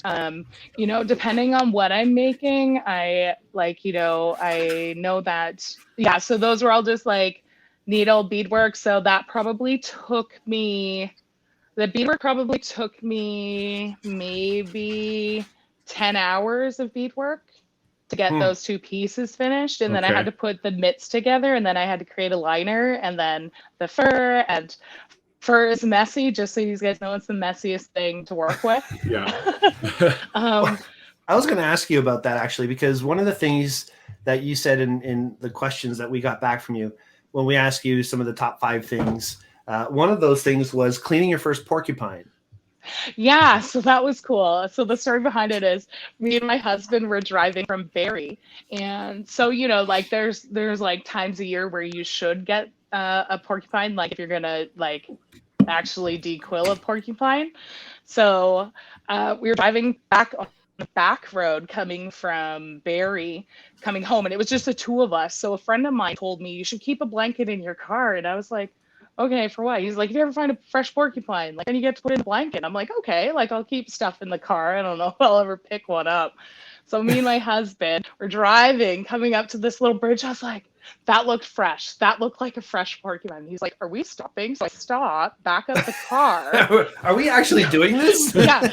Depending on what I'm making, I know that so those were all just like needle beadwork. So that probably took me maybe 10 hours of beadwork to get those two pieces finished, and then I Okay. had to put the mitts together, and then I had to create a liner, and then the fur. And fur is messy, just so you guys know, it's the messiest thing to work with. Yeah. I was going to ask you about that actually, because one of the things that you said in the questions that we got back from you when we asked you some of the top 5 things, one of those things was cleaning your first porcupine. Yeah, so that was cool. So the story behind it is me and my husband were driving from Barrie. And so, you know, like there's like times a year where you should get a porcupine, like if you're gonna like actually dequill a porcupine. So we were driving back on the back road coming from Barrie, coming home, and it was just the two of us. So a friend of mine told me you should keep a blanket in your car, and I was like, okay, for what? He's like, if you ever find a fresh porcupine, like, then you get to put in a blanket. I'm like, okay, like, I'll keep stuff in the car. I don't know if I'll ever pick one up. So me and my husband were driving, coming up to this little bridge. I was like, that looked fresh. That looked like a fresh porcupine. He's like, are we stopping? So I stop, back up the car. Are we actually doing this? Yeah.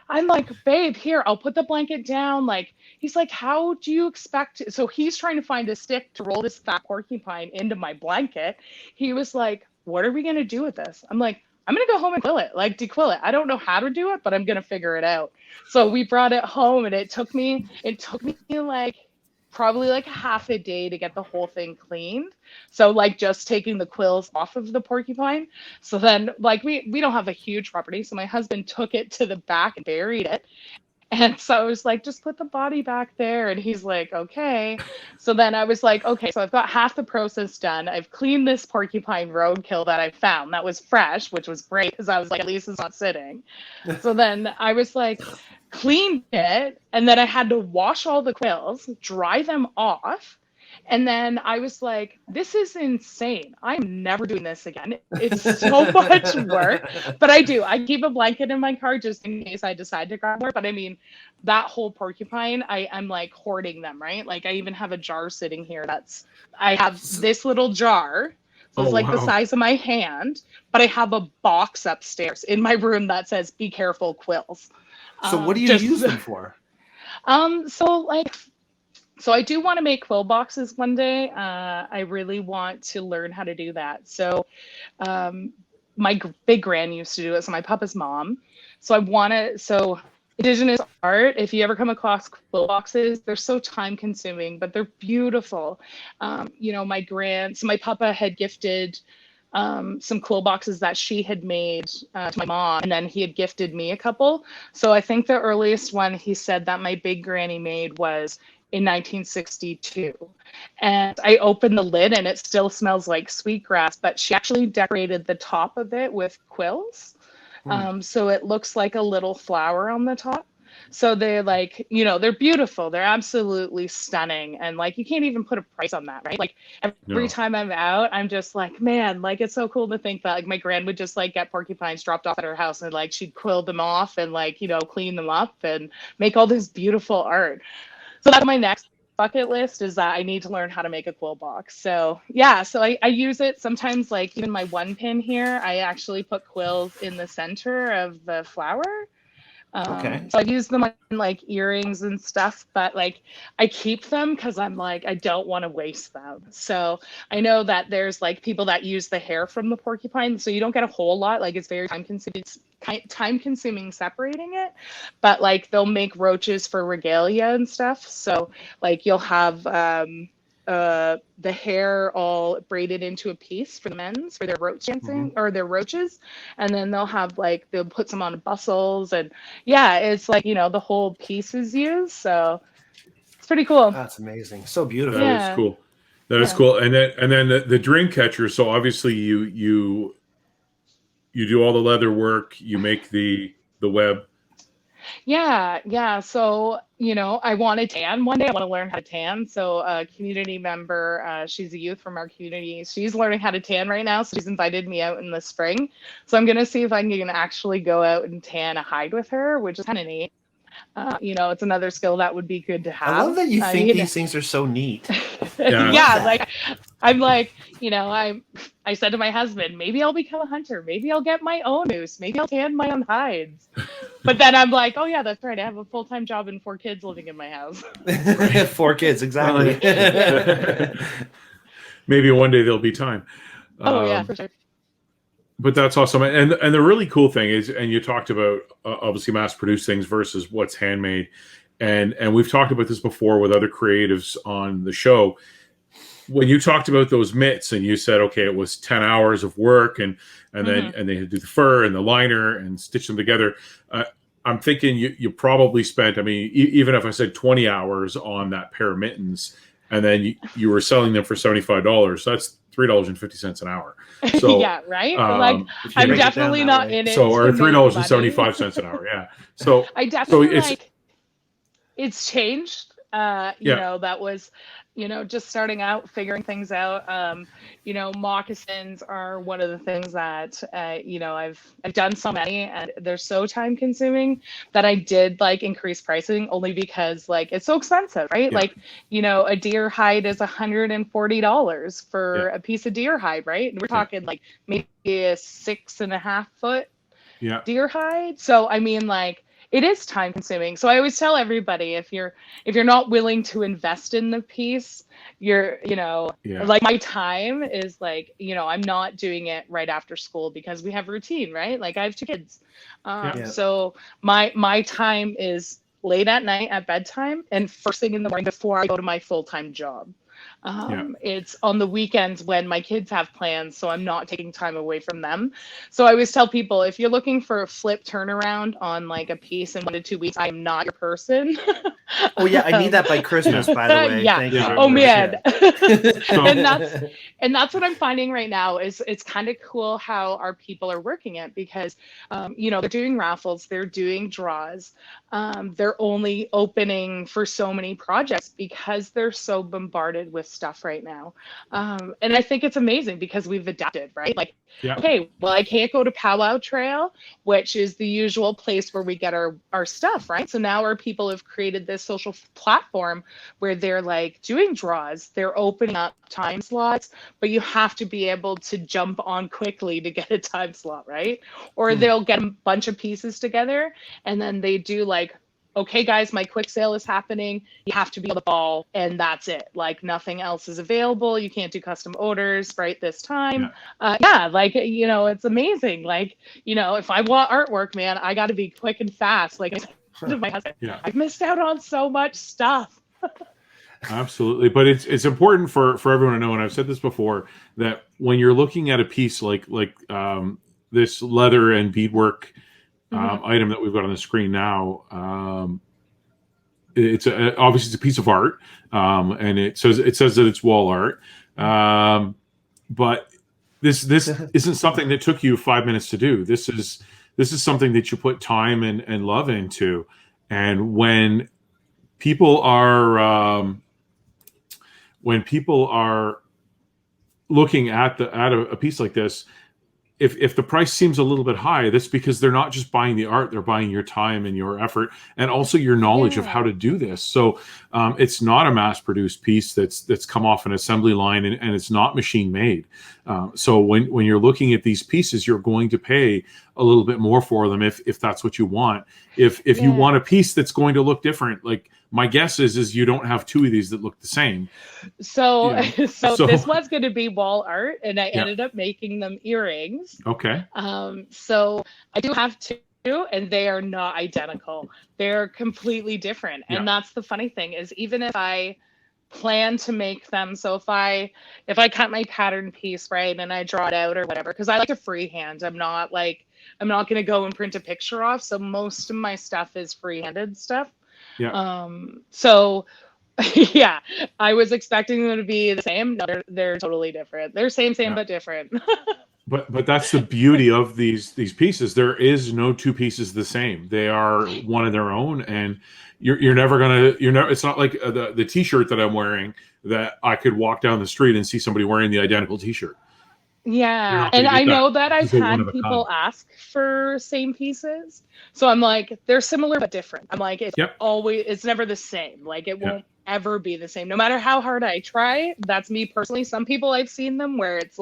I'm like, babe, here, I'll put the blanket down. Like, he's like, how do you expect to? So he's trying to find a stick to roll this fat porcupine into my blanket. He was like, what are we going to do with this? I'm like, I'm going to go home and dequill it. I don't know how to do it, but I'm going to figure it out. So we brought it home, and it took me like probably like half a day to get the whole thing cleaned. So like just taking the quills off of the porcupine. So then like we don't have a huge property. So my husband took it to the back and buried it. And so I was like, just put the body back there. And he's like, okay. So then I was like, okay, so I've got half the process done. I've cleaned this porcupine roadkill that I found that was fresh, which was great because I was like, at least it's not sitting. So then I was like, cleaned it. And then I had to wash all the quills, dry them off. And then I was like, this is insane. I'm never doing this again. It's so much work. But I do. I keep a blanket in my car just in case I decide to grab more. But I mean, that whole porcupine, I'm like hoarding them, right? Like I even have a jar sitting here I have this little jar. So it's like the size of my hand. But I have a box upstairs in my room that says, be careful, quills. So what do you use them for? So I do want to make quill boxes one day. I really want to learn how to do that. So my big gran used to do it. So my papa's mom. So Indigenous art, if you ever come across quill boxes, they're so time consuming, but they're beautiful. You know, my papa had gifted some quill boxes that she had made to my mom, and then he had gifted me a couple. So I think the earliest one he said that my big granny made was in 1962. And I opened the lid and it still smells like sweetgrass, but she actually decorated the top of it with quills. So it looks like a little flower on the top. So they're like, you know, they're beautiful. They're absolutely stunning. And like, you can't even put a price on that, right? Like every time I'm out, I'm just like, man, like, it's so cool to think that like my gran would just like get porcupines dropped off at her house and like, she'd quill them off and like, you know, clean them up and make all this beautiful art. So that's my next bucket list, is that I need to learn how to make a quill box. So yeah, so I use it sometimes, like even my one pin here, I actually put quills in the center of the flower. Okay. So I use them on like earrings and stuff, but like I keep them because I'm like, I don't want to waste them. So I know that there's like people that use the hair from the porcupine, so you don't get a whole lot. Like it's very time consuming separating it, but like they'll make roaches for regalia and stuff. So like you'll have the hair all braided into a piece for the men's for their roach dancing or their roaches, and then they'll put some on bustles, and yeah, it's like, you know, the whole piece is used, so it's pretty cool. That's amazing. So beautiful. That is cool. That is cool. And then the dream catcher. So obviously you do all the leather work. You make the web. Yeah. So, you know, I want to tan one day. I want to learn how to tan. So a community member, she's a youth from our community. She's learning how to tan right now. So she's invited me out in the spring. So I'm going to see if I can actually go out and tan a hide with her, which is kind of neat. You know, it's another skill that would be good to have. I love that you think these things are so neat. Yeah, like I'm like, you know, I said to my husband, maybe I'll become a hunter. Maybe I'll get my own moose. Maybe I'll tan my own hides. But then I'm like, oh yeah, that's right. I have a full-time job and 4 kids living in my house. 4 kids, exactly. Maybe one day there'll be time. Oh yeah, for sure. But that's awesome. And the really cool thing is, and you talked about obviously mass-produced things versus what's handmade. And we've talked about this before with other creatives on the show. When you talked about those mitts and you said, okay, it was 10 hours of work and then and they had to do the fur and the liner and stitch them together. I'm thinking you probably spent, I mean, even if I said 20 hours on that pair of mittens and then you were selling them for $75, that's $3.50 an hour. So yeah, right. Like I'm definitely not in it. So or $3.75 an hour. Yeah. So I definitely so it's changed. You know, that was, just starting out, figuring things out. Moccasins are one of the things that, I've done so many and they're so time consuming that I did increase pricing only because it's so expensive, right? Yeah. A deer hide is $140 for a piece of deer hide, right? And we're talking maybe a 6.5 foot deer hide. So, I mean, it is time consuming. So I always tell everybody, if you're not willing to invest in the piece, you're, my time is I'm not doing it right after school because we have routine, right? I have 2 kids. So my time is late at night at bedtime and first thing in the morning before I go to my full-time job. It's on the weekends when my kids have plans, so I'm not taking time away from them. So I always tell people, if you're looking for a flip turnaround on a piece in 1 to 2 weeks, I'm not your person. Oh yeah, I need that by Christmas, by the way. Yeah. Thank you. Oh man. and that's what I'm finding right now is it's kind of cool how our people are working it because they're doing raffles, they're doing draws. They're only opening for so many projects because they're so bombarded with stuff right now. And I think it's amazing because we've adapted, right? Okay, well, I can't go to Powwow Trail, which is the usual place where we get our stuff, right? So now our people have created this social platform where they're doing draws, they're opening up time slots, but you have to be able to jump on quickly to get a time slot, right? Or they'll get a bunch of pieces together and then they do okay, guys, my quick sale is happening. You have to be on the ball, and that's it. Nothing else is available. You can't do custom orders right this time. It's amazing. If I want artwork, man, I got to be quick and fast. I said to my husband, I've missed out on so much stuff. Absolutely, but it's important for everyone to know, and I've said this before, that when you're looking at a piece like this leather and beadwork item that we've got on the screen now, obviously it's a piece of art, and it says that it's wall art, but this isn't something that took you 5 minutes to do. This is something that you put time and love into, and when people are looking at a piece like this, if the price seems a little bit high, that's because they're not just buying the art, they're buying your time and your effort and also your knowledge of how to do this. So it's not a mass-produced piece that's come off an assembly line and it's not machine made. So when you're looking at these pieces, you're going to pay a little bit more for them if that's what you want. If you want a piece that's going to look different, my guess is you don't have 2 of these that look the same. So this was going to be wall art, and I ended up making them earrings. Okay. So I do have 2, and they are not identical. They're completely different. And that's the funny thing is, even if I plan to make them, so if I cut my pattern piece, right, and I draw it out or whatever, because I like to freehand. I'm not going to go and print a picture off. So most of my stuff is freehanded stuff. Yeah. So yeah, I was expecting them to be the same. No, they're totally different. They're same, but different. But that's the beauty of these pieces. There is no 2 pieces the same. They are one of their own, and you're never gonna it's not like the t-shirt that I'm wearing that I could walk down the street and see somebody wearing the identical t-shirt. Yeah, and I know that I've had people ask for same pieces, so I'm they're similar but different. I'm it's never the same. It won't ever be the same, no matter how hard I try. That's me personally. Some people I've seen them where it's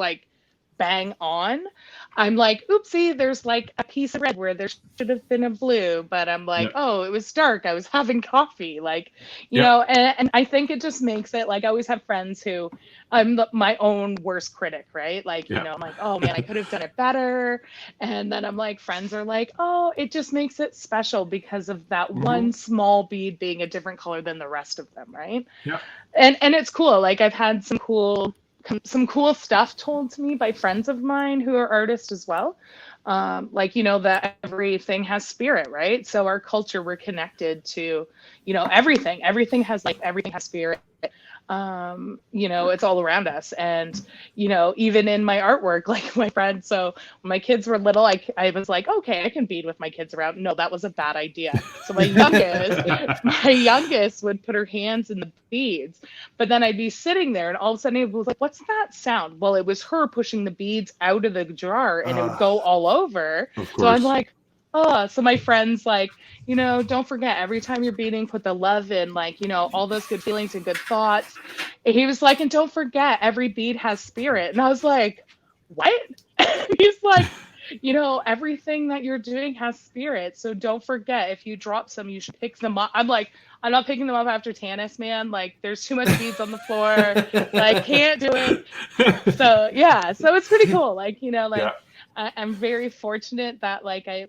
bang on, I'm like, oopsie, there's like a piece of red where there should have been a blue, but I'm like, oh, it was dark. I was having coffee, like, you know, and I think it just makes it like I always have friends who I'm my own worst critic, right? Like, you know, I'm like, oh man, I could have done it better. And then I'm like, friends are like, oh, it just makes it special because of that one small bead being a different color than the rest of them, right? Yeah. And it's cool. Like I've had some cool stuff told to me by friends of mine who are artists as well. Like, you know, that everything has spirit, right? So our culture, we're connected to, you know, everything has life, everything has spirit. You know, it's all around us. And, you know, even in my artwork, like my friend, so when my kids were little, I was like, okay, I can bead with my kids around. No, that was a bad idea. So my youngest would put her hands in the beads, but then I'd be sitting there and all of a sudden it was like, what's that sound? Well, it was her pushing the beads out of the jar and it would go all over. So I'm like, oh, so my friend's like, you know, don't forget every time you're beading, put the love in, like, you know, all those good feelings and good thoughts. And he was like, and don't forget every bead has spirit. And I was like, what? He's like, you know, everything that you're doing has spirit. So don't forget, if you drop some, you should pick them up. I'm like, I'm not picking them up after tennis, man. Like, there's too much beads on the floor. Like, can't do it. So, yeah. So it's pretty cool. Like, you know, like, I'm very fortunate that, like, I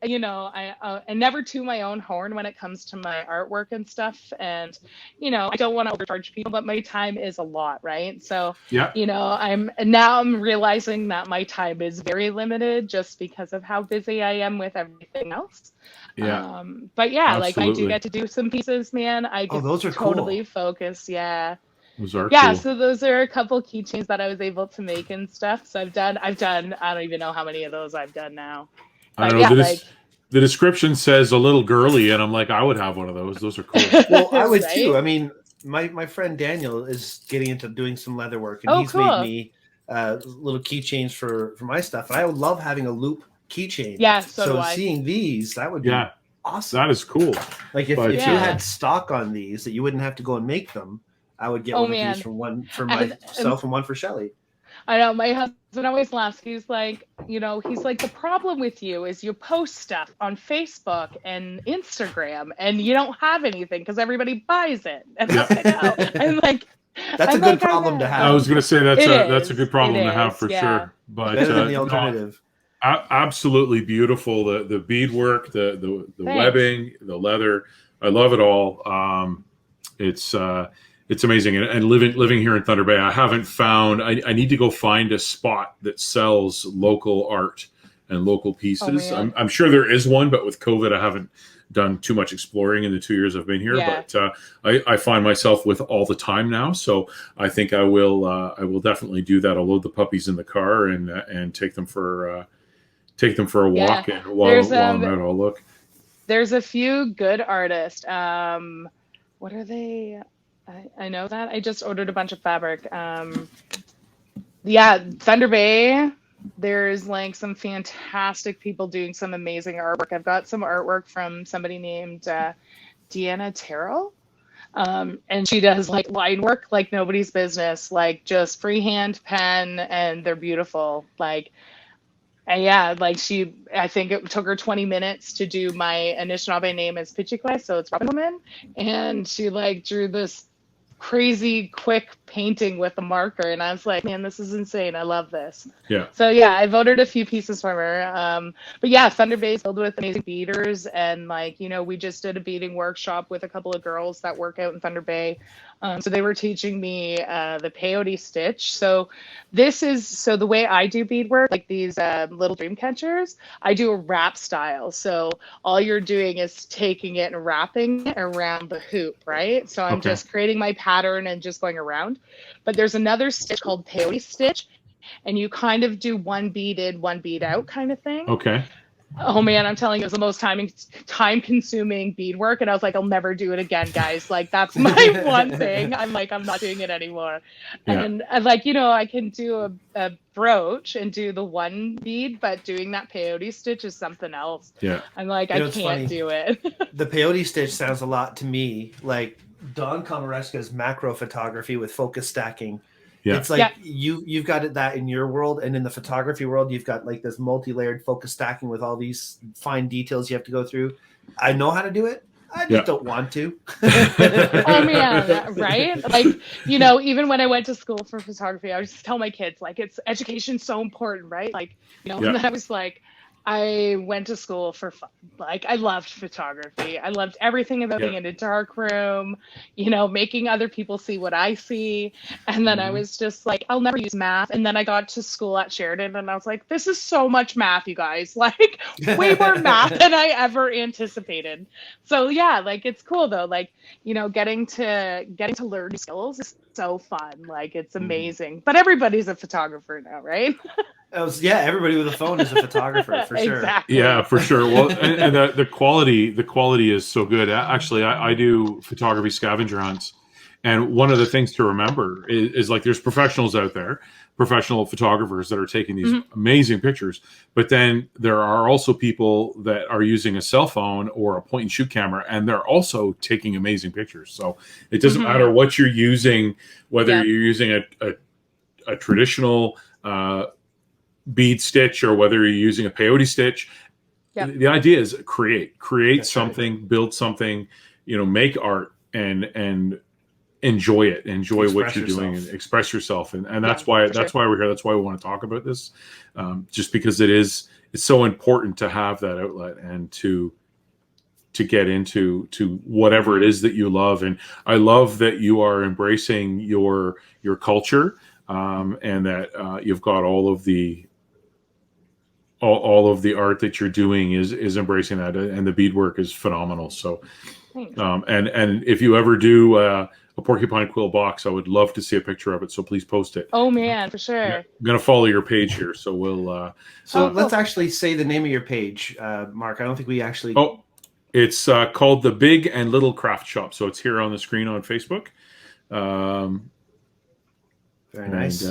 never toot my own horn when it comes to my artwork and stuff. And, you know, I don't want to overcharge people, but my time is a lot, right? So, you know, I'm realizing that my time is very limited just because of how busy I am with everything else. But yeah, like I do get to do some pieces, man. I get those are totally cool. focus. Yeah. Those are cool. cool. So those are a couple keychains that I was able to make and stuff. So I've done, I don't even know how many of those I've done now. I don't know. The description says a little girly, and I'm like, I would have one of those. Those are cool. Well, I would too. I mean, my friend Daniel is getting into doing some leather work, and he's made me little keychains for my stuff. And I would love having a loop keychain. Yeah, so seeing these, that would be awesome. That is cool. Like if you had stock on these that you wouldn't have to go and make them, I would get one of these for myself and one for Shelly. I know, my husband always laughs. He's like, you know, the problem with you is you post stuff on Facebook and Instagram and you don't have anything because everybody buys it. And I'm like, that's a good problem to have. I was going to say that's a good problem to have for sure. But better than the alternative. Absolutely beautiful. The beadwork, the webbing, the leather. I love it all. It's amazing. And living here in Thunder Bay, I haven't found, I need to go find a spot that sells local art and local pieces. I'm sure there is one, but with COVID, I haven't done too much exploring in the 2 years I've been here. But I find myself with all the time now. So I think I will definitely do that. I'll load the puppies in the car and take them for a walk. And while I'm out, I'll look. There's a few good artists. What are they? I know that. I just ordered a bunch of fabric. Thunder Bay, there's like some fantastic people doing some amazing artwork. I've got some artwork from somebody named Deanna Terrell. And she does like line work like nobody's business, like just freehand pen, and they're beautiful. Like, like I think it took her 20 minutes to do my Anishinaabe name as Peyote Kwe, so it's Robin Woman. And she like drew this crazy quick painting with a marker, and I was like, man, this is insane. I love this. So I voted a few pieces from her. But Thunder Bay is filled with amazing beaders, and like, you know, we just did a beading workshop with a couple of girls that work out in Thunder Bay. So they were teaching me the Peyote Stitch. So the way I do beadwork, like these little dream catchers, I do a wrap style. So all you're doing is taking it and wrapping it around the hoop, right? So I'm just creating my pattern and just going around. But there's another stitch called Peyote Stitch, and you kind of do one bead in, one bead out kind of thing. Oh man, I'm telling you, it was the most time-consuming beadwork, and I was like, I'll never do it again, guys. Like, that's my one thing. I'm like, I'm not doing it anymore. And like, you know, I can do a brooch and do the one bead, but doing that peyote stitch is something else. I'm like, I can't do it. The peyote stitch sounds a lot to me like Don Komareska's macro photography with focus stacking. Yeah. It's like you've got that in your world, and in the photography world, you've got like this multi-layered focus stacking with all these fine details you have to go through. I know how to do it. I just don't want to. Oh man, right? Like, you know, even when I went to school for photography, I would just tell my kids, like, it's education's so important, right? Like, you know, and I was like, I went to school for fun. Like, I loved photography. I loved everything about being in a dark room, you know, making other people see what I see. And then I was just like, I'll never use math. And then I got to school at Sheridan and I was like, this is so much math, you guys. Like, way more math than I ever anticipated. So yeah, like, it's cool though. Like, you know, getting to learn new skills is so fun. Like, it's amazing. But everybody's a photographer now, right? Everybody with a phone is a photographer for sure. Exactly. Yeah, for sure. Well, and the quality is so good. Actually, I do photography scavenger hunts, and one of the things to remember is like there's professionals out there, professional photographers that are taking these amazing pictures, but then there are also people that are using a cell phone or a point and shoot camera, and they're also taking amazing pictures. So it doesn't matter what you're using, whether you're using a traditional bead stitch or whether you're using a peyote stitch. The idea is create That's something, right. Build something, you know, make art and enjoy it, what you're doing and express yourself. And that's why we're here. That's why we want to talk about this. Just because it's so important to have that outlet and to get into whatever it is that you love. And I love that you are embracing your culture, and that you've got all of the art that you're doing is embracing that, and the beadwork is phenomenal. So, and if you ever do a porcupine quill box, I would love to see a picture of it. So please post it. Oh man, for sure. Yeah, I'm gonna follow your page here, so we'll. Let's actually say the name of your page, Mark. I don't think we actually. Oh, it's called the Big and Little Craft Shop. So it's here on the screen on Facebook. Very nice.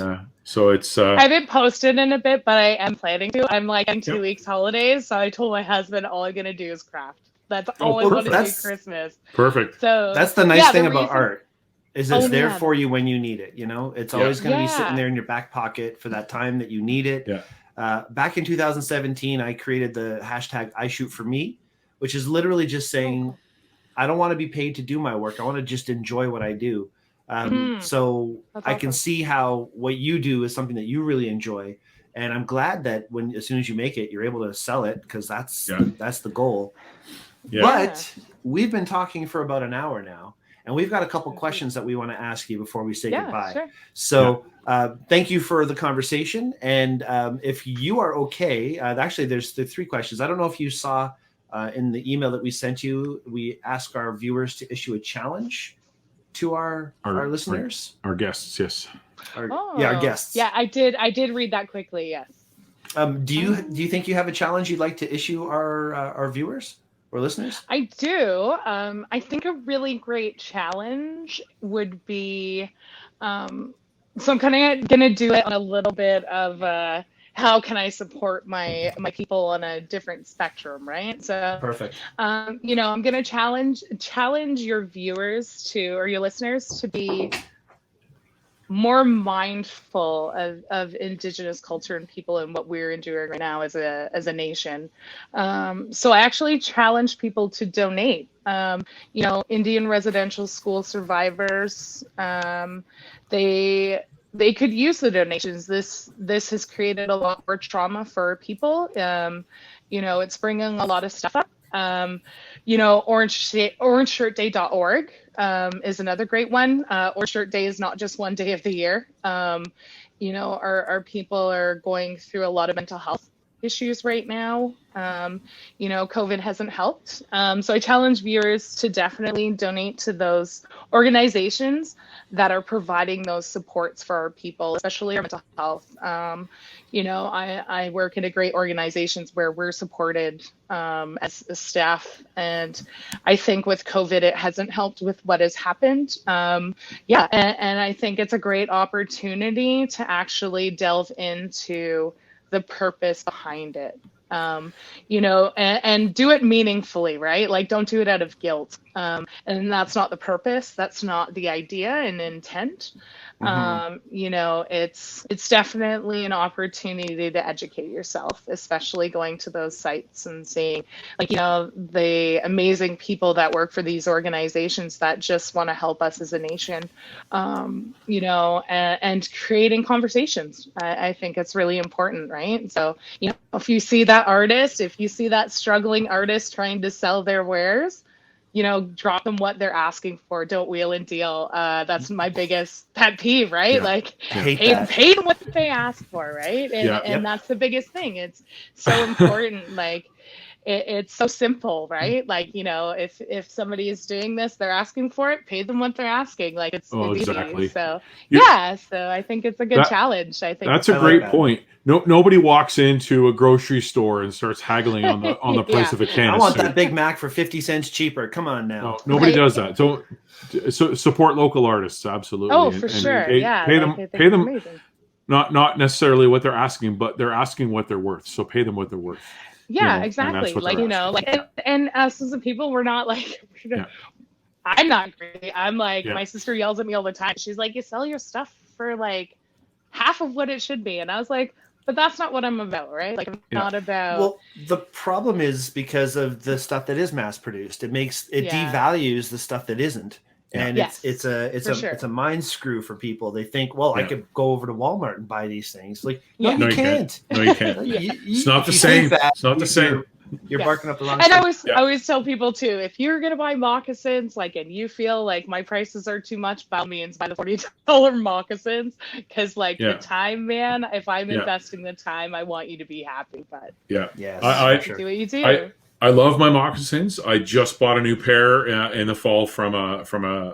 So it's. I haven't posted in a bit, but I am planning to. I'm like in 2 weeks holidays, so I told my husband all I'm gonna do is craft. That's all I want to do Christmas. Perfect. So that's the nice thing about art, is it's there for you when you need it. You know, it's always going to be sitting there in your back pocket for that time that you need it. Yeah. Back in 2017, I created the hashtag #IShootForMe, which is literally just saying, I don't want to be paid to do my work. I want to just enjoy what I do. So I can see how what you do is something that you really enjoy. And I'm glad that as soon as you make it, you're able to sell it, because that's the goal. Yeah. But we've been talking for about an hour now, and we've got a couple questions that we want to ask you before we say goodbye. Sure. So thank you for the conversation. And if you are okay, actually there's the 3 questions. I don't know if you saw in the email that we sent you, we ask our viewers to issue a challenge to our listeners. Our guests, yes. Our guests. Yeah, I did read that quickly, yes. Do you think you have a challenge you'd like to issue our viewers or listeners? I do. I think a really great challenge would be, so I'm kind of going to do it on a little bit of how can I support my people on a different spectrum, right? So perfect. You know, I'm going to challenge your viewers or your listeners to be more mindful of Indigenous culture and people and what we're enduring right now as a nation. So I actually challenge people to donate. You know, Indian residential school survivors, they could use the donations. This has created a lot more trauma for people. You know, it's bringing a lot of stuff up. You know, orangeshirtday.org is another great one. Orange Shirt Day is not just one day of the year. You know, our people are going through a lot of mental health issues right now. You know, COVID hasn't helped. So I challenge viewers to definitely donate to those organizations that are providing those supports for our people, especially our mental health. You know, I work in great organizations where we're supported as a staff. And I think with COVID, it hasn't helped with what has happened. And I think it's a great opportunity to actually delve into the purpose behind it. You know, and do it meaningfully, right? Like, don't do it out of guilt. And that's not the purpose. That's not the idea and intent. You know, it's definitely an opportunity to educate yourself, especially going to those sites and seeing, like, you know, the amazing people that work for these organizations that just want to help us as a nation, you know, and creating conversations. I think it's really important, right? So, you know, if you see that artist, if you see that struggling artist trying to sell their wares, you know, drop them what they're asking for. Don't wheel and deal. That's my biggest pet peeve, right? Yeah. Like, Hate pay them what they ask for, right? And, Yeah. and that's the biggest thing. It's so important. Like, it's so simple, right? Like, you know, if somebody is doing this, they're asking for it, pay them what they're asking. Like, it's exactly. easy. So You- yeah, so I think it's a good challenge. I think that's a I like great that. point. Nobody walks into a grocery store and starts haggling on the price of a can. I of want soup. that Big Mac for 50 cents cheaper. Come on now. No, nobody Right. does that. So support local artists, absolutely. Oh, for sure. Yeah. Pay like, I them. think Pay it's them. amazing. Not necessarily what they're asking, but they're asking what they're worth. So pay them what they're worth. Yeah, You know, and exactly. that's what Like, they're you know, asking. like, and us as a people, we're not like, Yeah. I'm not greedy. I'm like, Yeah. my sister yells at me all the time. She's like, you sell your stuff for like half of what it should be. And I was like, but that's not what I'm about, right? Like, I'm Yeah. not about. Well, the problem is because of the stuff that is mass produced, it Yeah. devalues the stuff that isn't. And Yes, it's for sure. a mind screw for people. They think, well, I Yeah. could go over to Walmart and buy these things. Like, no, Yeah. you can't. No, you can't. It's not the same. It's not the same. You're Yeah. barking up the wrong And I tree. always tell people too, if you're gonna buy moccasins, like, and you feel like my prices are too much, by all means, buy the $40 moccasins, because like Yeah. the time, man. If I'm Yeah. investing the time, I want you to be happy. But Yeah. Yes, I- for sure. do what you do. I love my moccasins. I just bought a new pair in the fall from a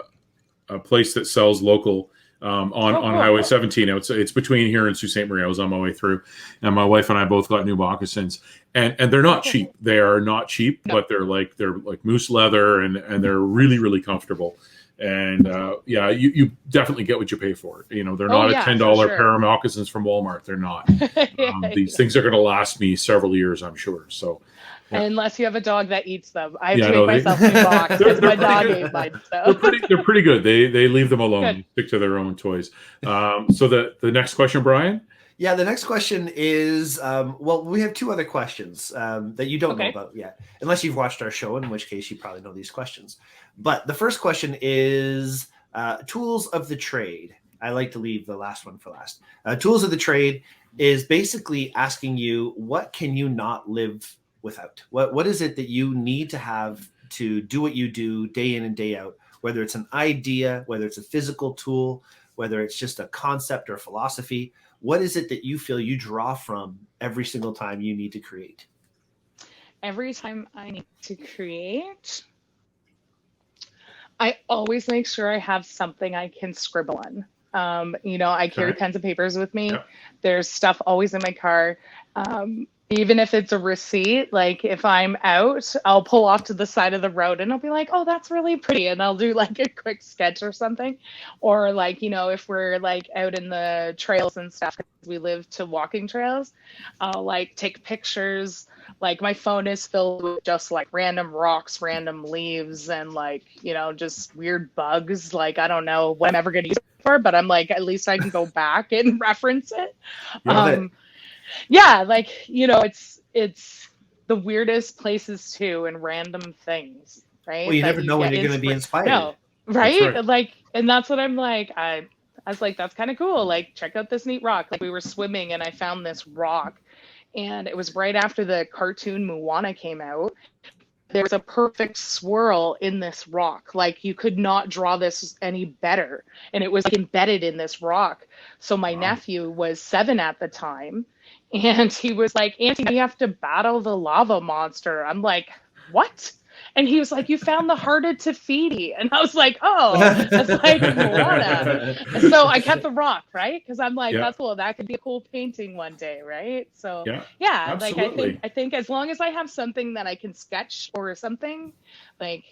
place that sells local on cool. Highway 17. It's between here and Sault Ste. Marie. I was on my way through, and my wife and I both got new moccasins, and they're not cheap. They are not cheap, but they're like moose leather, and they're really, really comfortable. And yeah, you definitely get what you pay for. You know, they're not a $10 sure. pair of moccasins from Walmart. They're not. These Yeah. things are going to last me several years, I'm sure. So. Yeah. Unless you have a dog that eats them. I have Yeah, to no, make they- myself new box because They're my dog pretty good. ate mine. So. They're pretty good. They leave them alone, Good. and stick to their own toys. So the next question, Brian. Yeah, the next question is well, we have two other questions that you don't know about yet, unless you've watched our show, in which case you probably know these questions. But the first question is tools of the trade. I like to leave the last one for last. Tools of the trade is basically asking you, what can you not live without? What is it that you need to have to do what you do day in and day out, whether it's an idea, whether it's a physical tool, whether it's just a concept or philosophy? What is it that you feel you draw from every single time you need to create? Every time I need to create, I always make sure I have something I can scribble on. You know, I carry pens and papers with me. Yep. There's stuff always in my car. Even if it's a receipt, like if I'm out, I'll pull off to the side of the road and I'll be like, oh, that's really pretty. And I'll do like a quick sketch or something. Or like, you know, if we're like out in the trails and stuff, 'cause we live to walking trails, I'll like take pictures. Like my phone is filled with just like random rocks, random leaves, and like, you know, just weird bugs. Like, I don't know what I'm ever going to use it for, but I'm like, at least I can go back and reference it. Love it. Yeah, like, you know, it's the weirdest places too, and random things, right? Well, you that never know when get you're going to be inspired. No, right? That's right. Like, and that's what I'm like. I was like, that's kind of cool. Like, check out this neat rock. Like, we were swimming and I found this rock, and it was right after the cartoon Moana came out. There was a perfect swirl in this rock. Like, you could not draw this any better. And it was like embedded in this rock. So my nephew was 7 at the time. And he was like, Auntie, you have to battle the lava monster. I'm like, what? And he was like, you found the heart of Tafiti. And I was like, oh, that's like Moana. So I kept the rock, right? Because I'm like, that's cool. That could be a cool painting one day, right? So yeah, like I think as long as I have something that I can sketch or something, like,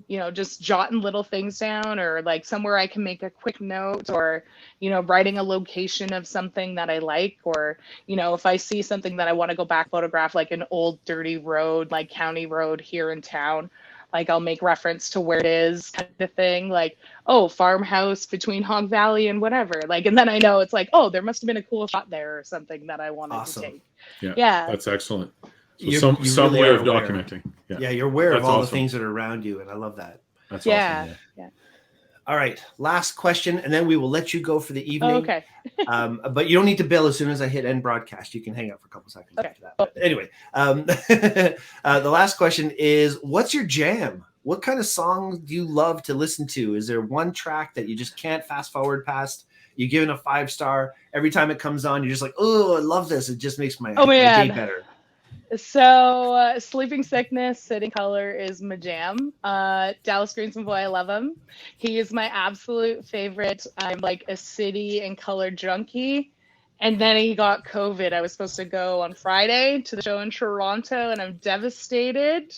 you know, just jotting little things down, or like somewhere I can make a quick note, or, you know, writing a location of something that I like, or, you know, if I see something that I want to go back photograph, like an old dirty road, like county road here in town, like I'll make reference to where it is, kind of thing, like, oh, farmhouse between Hog Valley and whatever, like, and then I know it's like, oh, there must have been a cool shot there or something that I wanted to take. Yeah, that's excellent. So You some really way are of aware. documenting. Yeah, you're aware of That's all the awesome. things that are around you, and I love that. That's Yeah. awesome. All right, last question, and then we will let you go for the evening. Oh, okay. But you don't need to bill as soon as I hit end broadcast. You can hang out for a couple seconds Okay. after that. But anyway, the last question is, what's your jam? What kind of song do you love to listen to? Is there one track that you just can't fast forward past? You give it a 5-star. Every time it comes on, you're just like, oh, I love this. It just makes my day better. So Sleeping Sickness, Sitting Color is my jam. Dallas Greensman Boy, I love him. He is my absolute favorite. I'm like a City and Color junkie. And then he got COVID. I was supposed to go on Friday to the show in Toronto, and I'm devastated.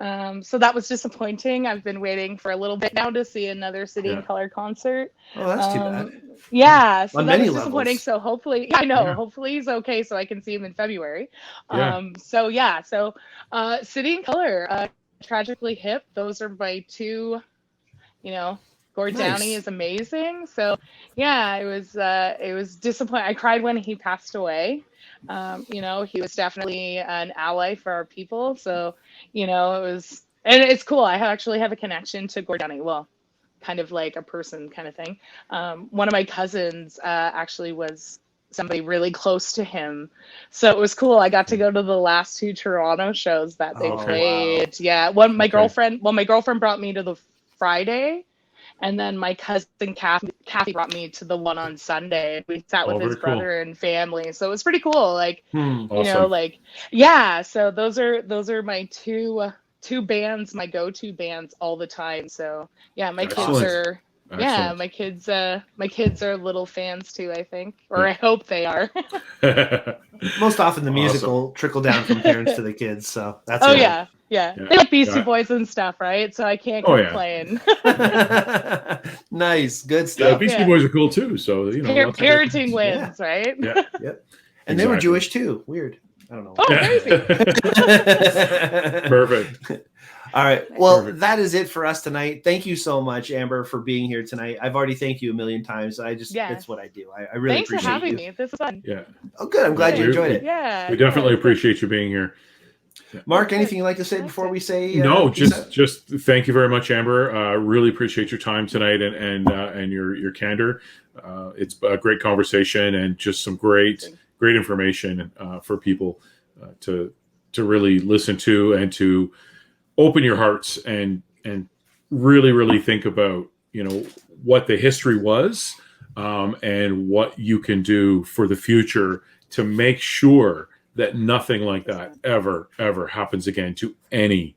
So that was disappointing. I've been waiting for a little bit now to see another City and Color concert. Oh, that's too bad. Yeah, so On that many was disappointing. levels. So hopefully, hopefully he's okay, so I can see him in February. So City and Color, Tragically Hip. Those are my two. Gord Downey is amazing. So yeah, it was disappointing. I cried when he passed away. He was definitely an ally for our people. So it was, and it's cool. I actually have a connection to Gord Downey. Well, kind of like a person kind of thing. One of my cousins actually was somebody really close to him. So it was cool. I got to go to the last 2 Toronto shows that they played. Wow. Yeah. My girlfriend brought me to the Friday, and then my cousin Kathy brought me to the one on Sunday. We sat with his brother and family. So it was pretty cool. Like, awesome. So those are my two bands, my go-to bands all the time. So yeah, my kids are little fans too, I think, or I hope they are. Most often the music will trickle down from parents to the kids, so that's yeah. They like Beastie Boys and stuff, right? So I can't complain. Nice, good stuff. Yeah, Beastie Boys are cool too, so parenting wins, right? Yeah. Yep. And they were Jewish too. Weird. I don't know. Oh, crazy. Perfect. All right. Well, that is it for us tonight. Thank you so much, Amber, for being here tonight. I've already thanked you a million times. It's what I do. I really appreciate Thanks for having you. me. This was fun. Yeah. Oh, good. I'm glad you enjoyed it. Yeah. We definitely appreciate you being here. Mark, anything you'd like to say before we say? No, just thank you very much, Amber. Really appreciate your time tonight and your candor. It's a great conversation and just some great information for people to really listen to and to open your hearts and really think about what the history was and what you can do for the future to make sure that nothing like that ever happens again to any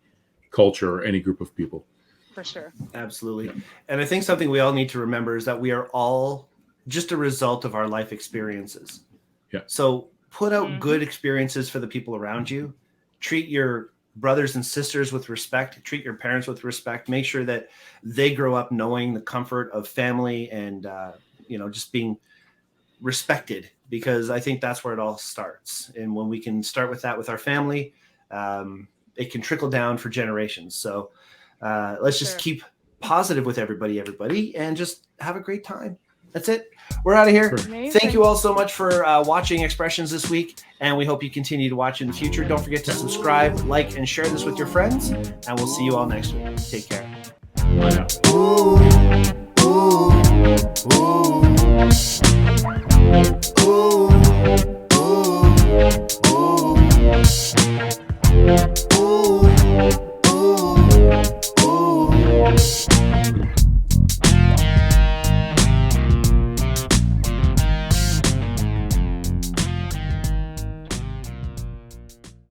culture or any group of people. For sure. Absolutely. And I think something we all need to remember is that we are all just a result of our life experiences. Yeah. So put out good experiences for the people around you. Treat your brothers and sisters with respect. Treat your parents with respect. Make sure that they grow up knowing the comfort of family and, just being respected, because I think that's where it all starts. And when we can start with that with our family, it can trickle down for generations. So let's just keep positive with everybody, and just have a great time. That's it. We're out of here. Amazing. Thank you all so much for watching Expressions this week, and we hope you continue to watch in the future. Don't forget to subscribe, like, and share this with your friends, and we'll see you all next week. Take care. Bye now. Ooh.